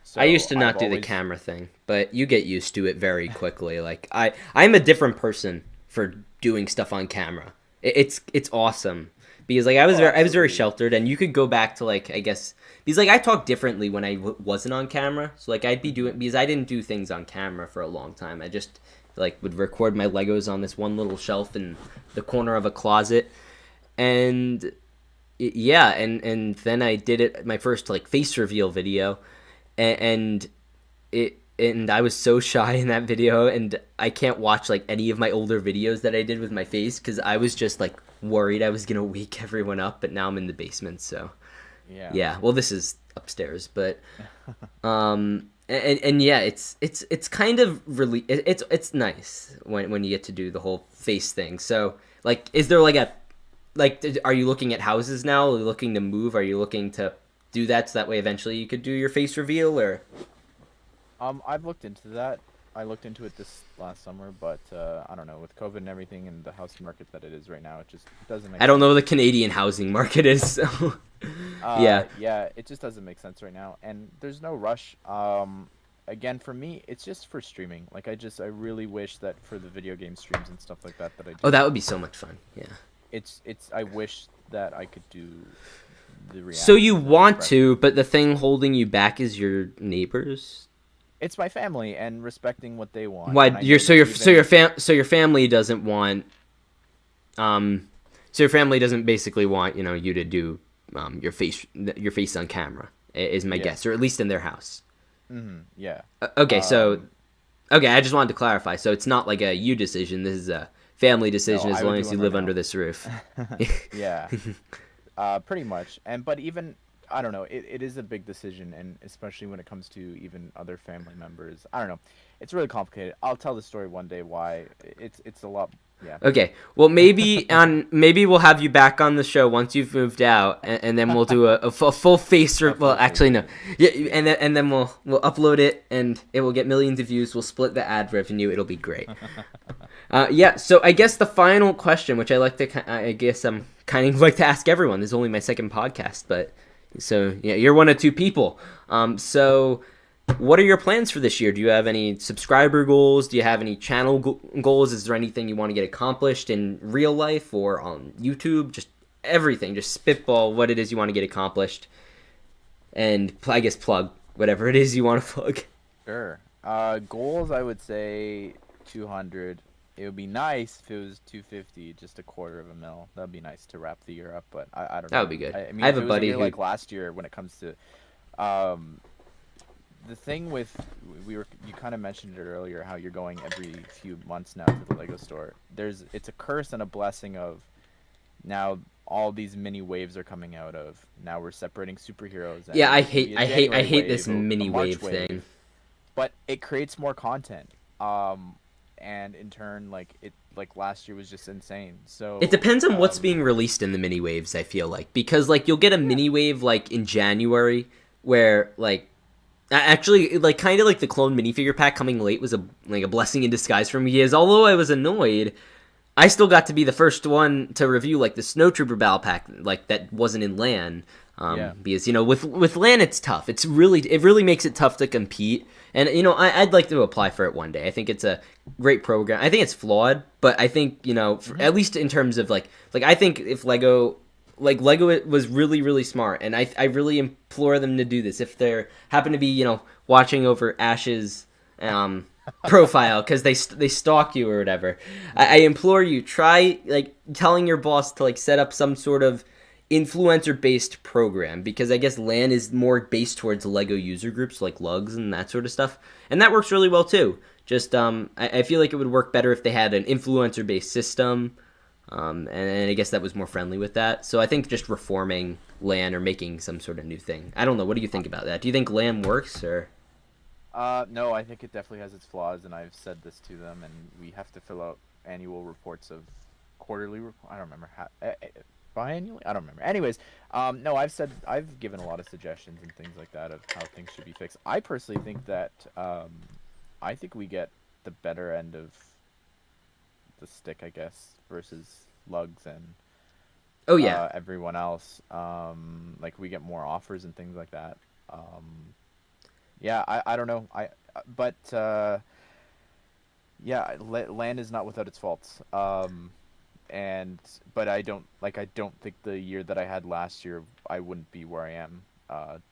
So I used to not do the camera thing, but you get used to it very quickly. Like I'm a different person for doing stuff on camera. It's awesome because like I was very sheltered, and you could go back to like I guess because like I talk differently when I wasn't on camera. So like I'd be doing because I didn't do things on camera for a long time. I just like would record my Legos on this one little shelf in the corner of a closet, and then I did it my first like face reveal video. And I was so shy in that video, and I can't watch like any of my older videos that I did with my face because I was just like worried I was gonna wake everyone up. But now I'm in the basement, so yeah. Well, this is upstairs, but and yeah, it's kind of really it's nice when you get to do the whole face thing. So like, is there are you looking at houses now? Are you looking to move? Are you looking to do that so that way eventually you could do your face reveal, or I've looked into that. I looked into it this last summer, but I don't know, with COVID and everything and the house market that it is right now, it just doesn't make sense. I don't know what the Canadian housing market is, so yeah, it just doesn't make sense right now, and there's no rush. Again, for me, it's just for streaming. Like I really wish that for the video game streams and stuff like that I do. Oh, that would be so much fun. Yeah. I wish that I could do so you want to, but the thing holding you back is your neighbors. It's my family and respecting what they want. Why? Your family doesn't want. So your family doesn't basically want you to do your face on camera is my guess, or at least in their house. Mm-hmm. Yeah. Okay, so I just wanted to clarify. So it's not like a you decision. This is a family decision No, as I would long do as you one right live under now. this roof. Yeah, pretty much. But even I don't know, it is a big decision, and especially when it comes to even other family members. I don't know, it's really complicated. I'll tell the story one day why it's a lot. Yeah. Okay. Well, maybe we'll have you back on the show once you've moved out, and then we'll do a full face. Well, Full actually, face no. Yeah, and then we'll upload it, and it will get millions of views. We'll split the ad revenue. It'll be great. Yeah. So I guess the final question, which I guess I'm kind of like to ask everyone. This is only my second podcast, but so yeah, you're one of two people. So. What are your plans for this year? Do you have any subscriber goals? Do you have any channel goals? Is there anything you want to get accomplished in real life or on YouTube? Just everything. Just spitball what it is you want to get accomplished. And I guess plug whatever it is you want to plug. Sure. Goals, I would say 200. It would be nice if it was 250, just a quarter of a mil. That'd be nice to wrap the year up, but I don't know. That would be good. I mean, I have if a it was buddy year who like last year when it comes to the thing with you kind of mentioned it earlier how you're going every few months now to the Lego store. It's a curse and a blessing of now all these mini waves are coming out of. Now we're separating superheroes. And Yeah, I there's gonna be a hate January this wave, a mini March wave thing. But it creates more content. And in turn, like last year was just insane. So It depends on what's being released in the mini waves, I feel like. Because like you'll get a mini wave like in January where like actually, like, kind of like the clone minifigure pack coming late was a blessing in disguise for me. Because although I was annoyed, I still got to be the first one to review like the Snow Trooper battle pack, like that wasn't in LAN. Because with LAN it's tough. It really makes it tough to compete. And I'd like to apply for it one day. I think it's a great program. I think it's flawed, but I think at least in terms of like I think if Lego was really, really smart, and I really implore them to do this if they happen to be watching over Ash's profile because they stalk you or whatever. I implore you, try like telling your boss to like set up some sort of influencer based program, because I guess LAN is more based towards Lego user groups like lugs and that sort of stuff, and that works really well too. Just I feel like it would work better if they had an influencer based system. And I guess that was more friendly with that. So I think just reforming LAN or making some sort of new thing. I don't know. What do you think about that? Do you think LAN works or? No, I think it definitely has its flaws, and I've said this to them. And we have to fill out annual reports of quarterly. I don't remember how biannually. I don't remember. Anyways, no, I've given a lot of suggestions and things like that of how things should be fixed. I personally think that I think we get the better end of the stick, I guess, versus lugs and everyone else. Like we get more offers and things like that. Yeah, I don't know. But yeah, land is not without its faults. But I don't think the year that I had last year I wouldn't be where I am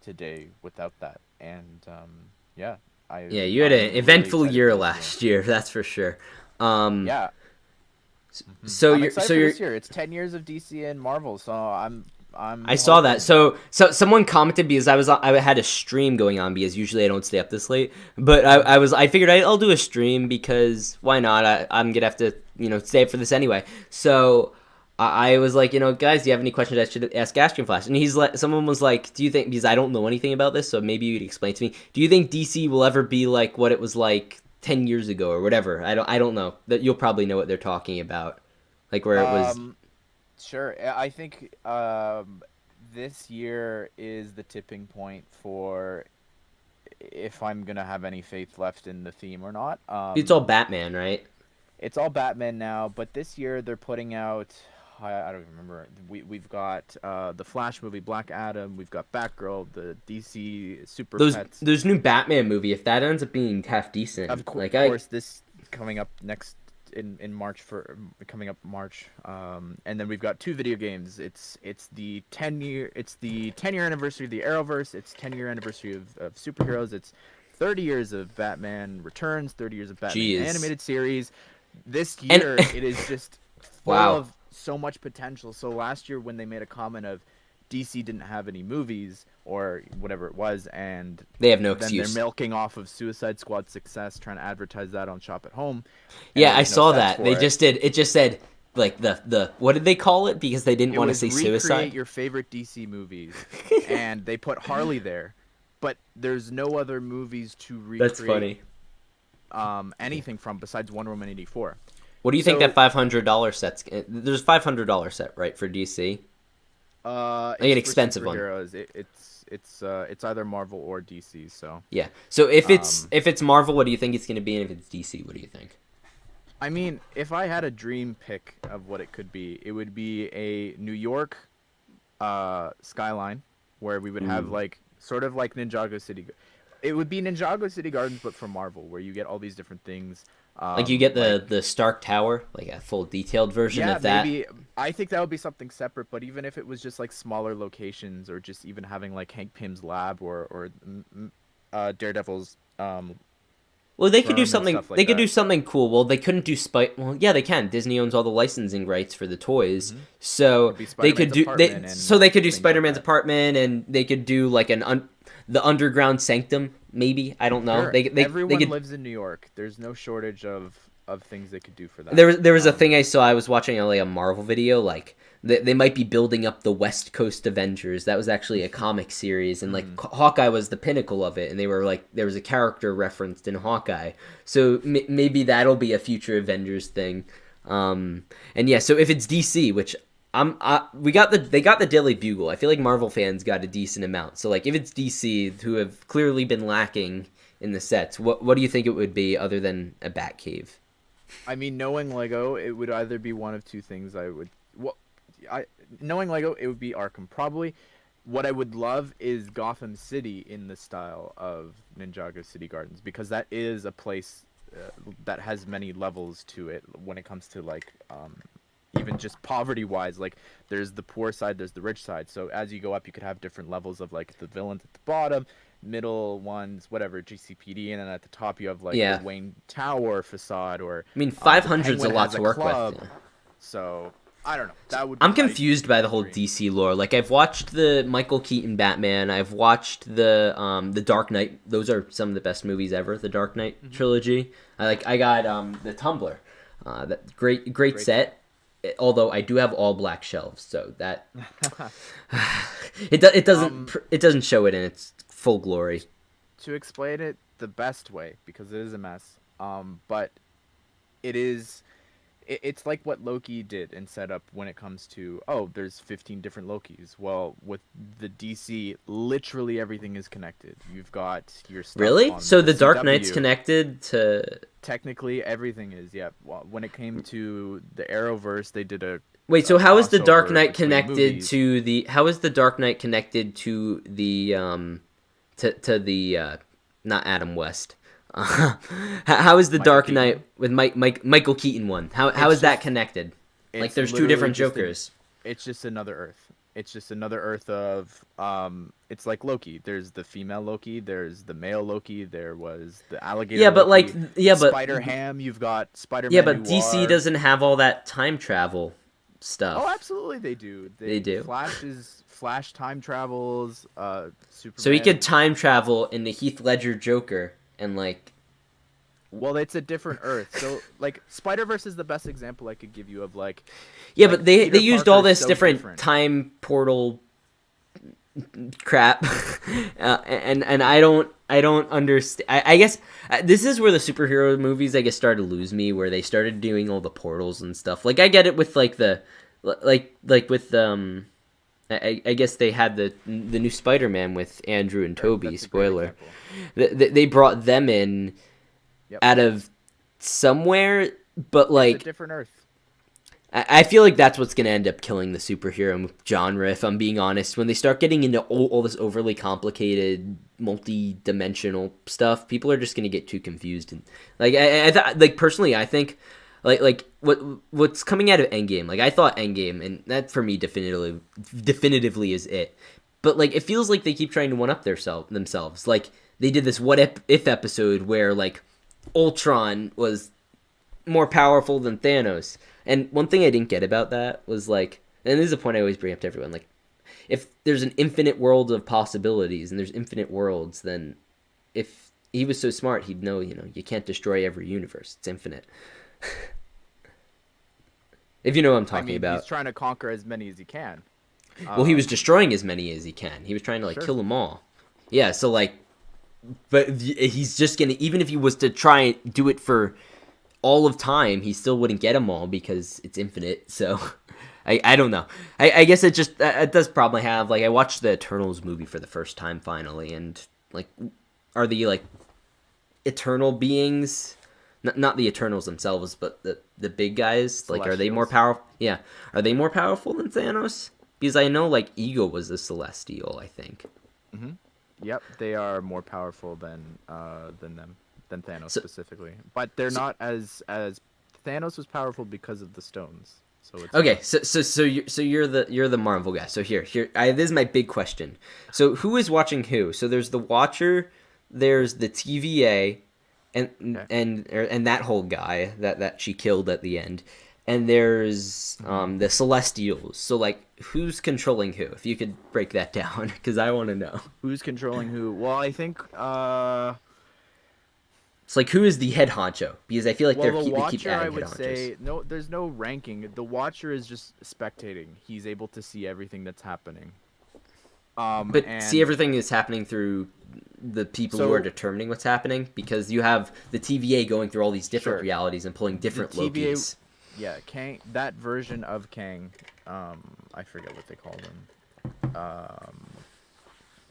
today without that. And yeah, you had an eventful year last year, that's for sure. Yeah. So I'm you're excited for this year. It's 10 years of DC and Marvel, so I saw that. So someone commented because I had a stream going on because usually I don't stay up this late. But I figured I'll do a stream because why not? I'm gonna have to stay up for this anyway. So I was like, guys, do you have any questions I should ask Ashnflash? And someone was like, do you think, because I don't know anything about this, so maybe you'd explain to me. Do you think DC will ever be like what it was like 10 years ago or whatever? I don't know. That you'll probably know what they're talking about, like where it was. Sure. I think this year is the tipping point for if I'm gonna have any faith left in the theme or not. It's all Batman, right? It's all Batman now, but this year they're putting out. I don't even remember. We've got the Flash movie, Black Adam. We've got Batgirl, the DC Super Pets. There's new Batman movie. If that ends up being half decent, of course, this coming up next in March coming up March. And then we've got two video games. It's the 10-year anniversary of the Arrowverse. It's 10-year anniversary of superheroes. It's 30 years of Batman Returns. 30 years of Batman animated series. This year it is just full of so much potential. So last year when they made a comment of DC didn't have any movies or whatever it was, and They have no then excuse. they're milking off of Suicide Squad's success, trying to advertise that on Shop at Home. And Yeah, there I was no saw sets that. for They it. just did. It just said like the what did they call it? Because they didn't It want to was say recreate suicide. your favorite DC movies, and they put Harley there, but there's no other movies to That's recreate funny. anything from besides Wonder Woman 84. What do you think So that $500 set's? There's $500 set, right, for DC? Like an it's for expensive one. superheroes. It's either Marvel or DC. So Yeah. So if um, it's Marvel, what do you think it's going to be? And if it's DC, what do you think? I mean, if I had a dream pick of what it could be, it would be a New York skyline where we would have Ooh. like sort of like Ninjago City. It would be Ninjago City Gardens, but for Marvel, where you get all these different things. Like you get Like the Stark Tower, like a full detailed version yeah, of that. maybe I think that would be something separate. But even if it was just like smaller locations, or just even having like Hank Pym's lab or Daredevil's Well, they could do firm and something. stuff like They could that. do something cool. Well, they couldn't do Well, yeah, they can. Disney owns all the licensing rights for the toys, Mhm. so Could be they could Spider-Man's do. apartment So and they could do things like Spider-Man's that. apartment, and they could do like the underground sanctum. Maybe I don't know. Sure. They Everyone could. lives in New York. There's no shortage of things they could do for that. There was a thing I saw. I was watching a Marvel video. Like they might be building up the West Coast Avengers. That was actually a comic series, and like Hawkeye was the pinnacle of it. And they were like there was a character referenced in Hawkeye. So maybe that'll be a future Avengers thing. And yeah, so if it's DC, which they got the Daily Bugle. I feel like Marvel fans got a decent amount. So like if it's DC, who have clearly been lacking in the sets, what do you think it would be other than a Batcave? I mean, knowing Lego, it would either be one of two things. Knowing Lego, it would be Arkham. Probably, what I would love is Gotham City in the style of Ninjago City Gardens, because that is a place that has many levels to it when it comes to like even just poverty-wise. Like, there's the poor side, there's the rich side. So as you go up, you could have different levels of like the villains at the bottom, middle ones, whatever, GCPD, and then at the top you have like Yeah. the Wayne Tower facade, or I mean, the 500's a Penguin lot has to work club. with. Yeah. So I don't know. That would. I'm be my confused by the whole dream. DC lore. Like I've watched the Michael Keaton Batman. I've watched the Dark Knight. Those are some of the best movies ever. The Dark Knight trilogy. I got the Tumblr. That great set. Although I do have all black shelves, so that it doesn't show it in its full glory. To explain it the best way, because it is a mess. But it is. It's like what Loki did and set up when it comes to, there's 15 different Lokis. Well, with the DC, literally everything is connected. You've got your stuff Really? on So the Dark CW. Knight's connected to. Technically, everything is, yeah. Well, when it came to the Arrowverse, they did a Wait, so how is the Dark crossover Knight between connected movies. to the? How is the Dark Knight connected to the to the not Adam West? How is the Michael Dark Keaton? Knight with Michael Keaton one? How It's is that just- connected? Like It's there's two literally different just Jokers. It's just another Earth. It's just another Earth of it's like Loki. There's the female Loki, there's the male Loki, there was the alligator Yeah, but Loki, but Spider Ham, you've got Spider-Man yeah, but DC Noir. doesn't have all that time travel stuff. Oh, absolutely they do. They do? Flash time travels, Superman. So he could time travel in the Heath Ledger Joker and like. Well, it's a different Earth. So like Spider-Verse is the best example I could give you of like. Yeah, like, but they Peter used Parker all is this so different time portal crap, and I don't understand. I guess this is where the superhero movies I guess started to lose me, where they started doing all the portals and stuff. Like I get it with like the like with I guess they had the new Spider-Man with Andrew and Toby. That's a great Spoiler. example. They brought them in Yep. out of somewhere, but It's like a different Earth. I feel like that's what's going to end up killing the superhero genre, if I'm being honest. When they start getting into all this overly complicated, multi-dimensional stuff, people are just going to get too confused. And like personally, I think like what's coming out of Endgame. Like I thought Endgame, and that for me definitively is it. But like it feels like they keep trying to one up themselves. Like they did this What If episode where like Ultron was more powerful than Thanos. And one thing I didn't get about that was like, and this is a point I always bring up to everyone, like, if there's an infinite world of possibilities and there's infinite worlds, then if he was so smart, he'd know, you can't destroy every universe. It's infinite. If you know what I'm talking about. He's trying to conquer as many as he can. Well, he was destroying as many as he can. He was trying to kill them all. Yeah, so but he's just gonna, even if he was to try and do it for all of time, he still wouldn't get them all because it's infinite. So I don't know. I guess it does probably have, I watched the Eternals movie for the first time finally, and are the eternal beings, not the Eternals themselves, but the big guys, are they more powerful? Yeah, are they more powerful than Thanos? Because I know Ego was a Celestial, I think. Mm-hmm. Yep, they are more powerful than Thanos specifically, but they're not as Thanos was powerful because of the stones. So it's okay. So you're the Marvel guy. So here, this is my big question. So who is watching who? So there's the Watcher, there's the TVA, and that whole guy that she killed at the end, and there's the Celestials. So who's controlling who? If you could break that down, because I want to know who's controlling who. Well, I think it's who is the head honcho? Because I feel like the they Watcher, keep adding I would head honchos. say no. There's no ranking. The Watcher is just spectating. He's able to see everything that's happening. See everything is happening through the people who are determining what's happening, because you have the TVA going through all these different realities and pulling different Lokis. Yeah, Kang. That version of Kang. I forget what they call them.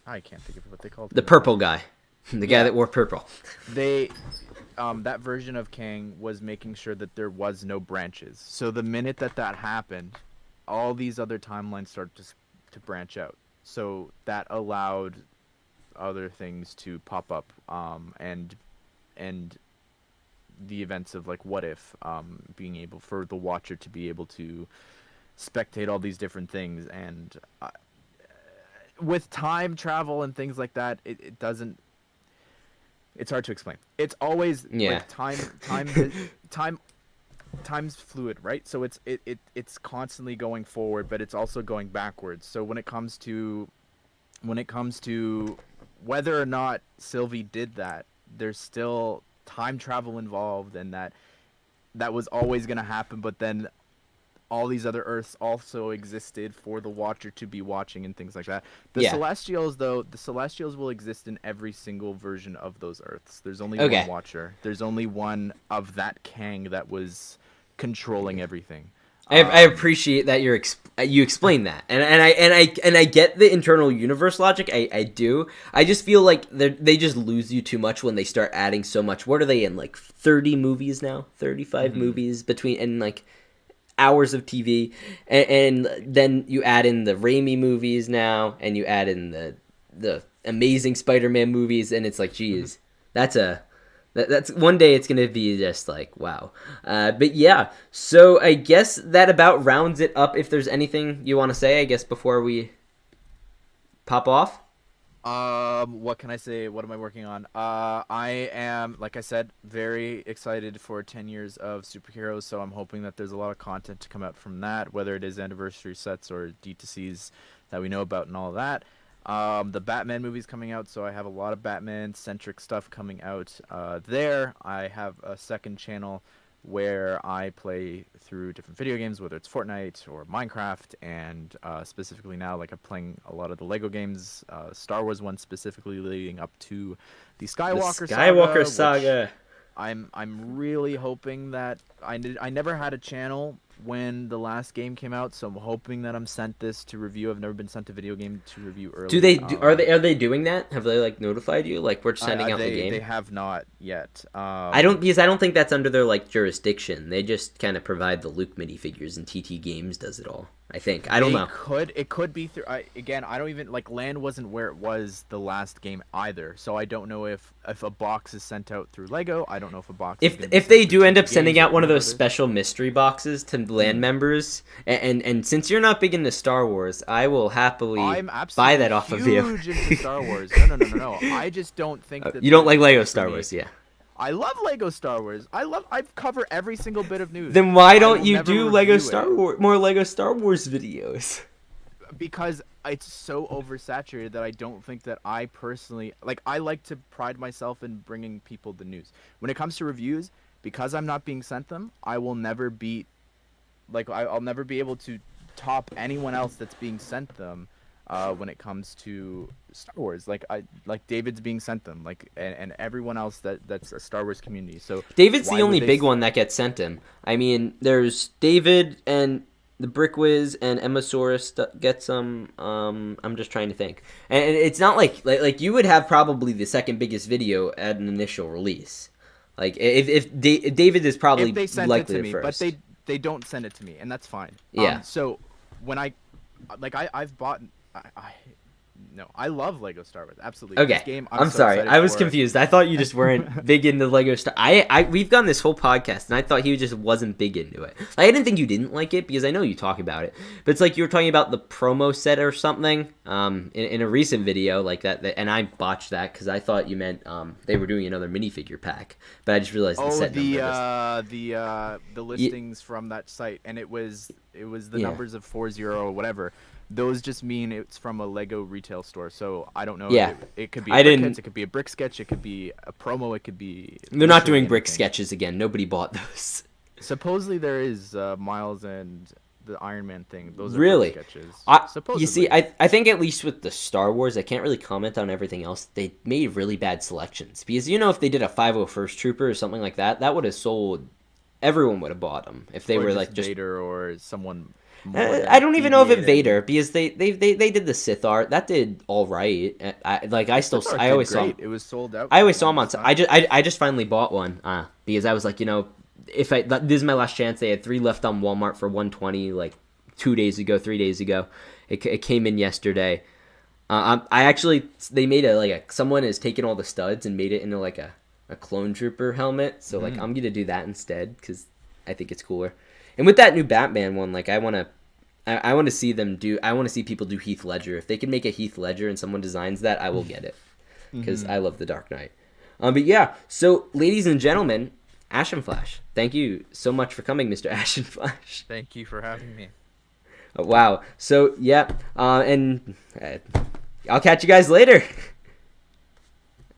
I can't think of what they called him. The purple guy. The guy that wore purple. That version of Kang was making sure that there was no branches. So the minute that happened, all these other timelines started to branch out. So that allowed other things to pop up, and the events of What If, being able for the Watcher to be able to spectate all these different things, and with time travel and things like that, it doesn't. It's hard to explain. It's always time's fluid, right? So it's constantly going forward, but it's also going backwards. So when it comes to whether or not Sylvie did that, there's still time travel involved, and that was always going to happen. But then all these other Earths also existed for the Watcher to be watching and things like that. The Celestials, though, will exist in every single version of those Earths. There's only one Watcher. There's only one of that Kang that was controlling everything. I appreciate that you explain that, and I get the internal universe logic. I do. I just feel like they just lose you too much when they start adding so much. What are they in, 30 movies now? 35 movies between, and hours of TV, and then you add in the Raimi movies now, and you add in the Amazing Spider-Man movies, and it's geez, that's one day it's gonna be just wow. But yeah, so I guess that about rounds it up. If there's anything you want to say, I guess, before we pop off. What can I say? What am I working on? I am, like I said, very excited for 10 years of superheroes, so I'm hoping that there's a lot of content to come out from that, whether it is anniversary sets or D2Cs that we know about and all of that. The Batman movie's coming out, so I have a lot of Batman-centric stuff coming out there. I have a second channel where I play through different video games, whether it's Fortnite or Minecraft, and specifically now, I'm playing a lot of the Lego games, Star Wars one specifically leading up to the Skywalker saga. I'm really hoping that I never had a channel when the last game came out, so I'm hoping that I'm sent this to review. I've never been sent a video game to review early. Are they doing that? Have they notified you? We're sending out the game? They have not yet. I don't think that's under their jurisdiction. They just kind of provide the Luke minifigures, and TT Games does it all. I think. I don't know. It could be through. I don't even Land wasn't where it was the last game either, so I don't know if a box is sent out through Lego. I don't know if a box. If they do end up sending out one of those special mystery boxes to Land members, and since you're not big into Star Wars, I will happily buy that off of you. I'm huge into Star Wars. No. I just don't think that you don't like Lego Star Wars, yeah. I love Lego Star Wars. I cover every single bit of news. Then why don't you do more Lego Star Wars videos? because it's so oversaturated that I don't think that I personally like. I like to pride myself in bringing people the news. When it comes to reviews, because I'm not being sent them, I will never beat. Like I'll never be able to top anyone else that's being sent them. When it comes to Star Wars, like David's being sent them, and everyone else that's a Star Wars community. So David's why the only would they big one that gets sent him. I mean, there's David and the Brickwiz and Emmasaurus gets them. I'm just trying to think, and it's not like you would have probably the second biggest video at an initial release. Like if David is probably if they sent likely it to me, first. but they don't send it to me, and that's fine. Yeah. So when I've bought. No, I love Lego Star Wars. Absolutely. Okay. This game, I'm so sorry. excited I was for. confused. I thought you just weren't big into Lego Star. We've done this whole podcast, and I thought he just wasn't big into it. Like, I didn't think you didn't like it because I know you talk about it, but it's like you were talking about the promo set or something. In a recent video like that, and I botched that because I thought you meant they were doing another minifigure pack, but I just realized the set number. The listings from that site, and it was the numbers of 40 or whatever. Those just mean it's from a Lego retail store, so I don't know. Yeah. It could be a Brick Hits, it could be a Brick Sketch, it could be a promo, it could be... They're not doing Brick Sketches again. Nobody bought those. Supposedly there is Miles and the Iron Man thing. Those are really? Brick Sketches. You see, I think at least with the Star Wars, I can't really comment on everything else. They made really bad selections. Because, if they did a 501st Trooper or something like that, that would have sold... Everyone would have bought them. If they were like just... Vader or someone... I don't even know if it's Vader because they did the Sith art that did all right. I always saw it was sold out. I always saw them on. I just finally bought one because I was like, this is my last chance. They had 3 left on Walmart for $120 like 3 days ago. It came in yesterday. They made someone has taken all the studs and made it into like a clone trooper helmet. So like I'm gonna do that instead because I think it's cooler. And with that new Batman one, like I want to see people do Heath Ledger. If they can make a Heath Ledger and someone designs that, I will get it because I love the Dark Knight. But yeah, so ladies and gentlemen, Ashnflash, thank you so much for coming, Mr. Ashnflash. Thank you for having me. Wow. So yeah, and I'll catch you guys later.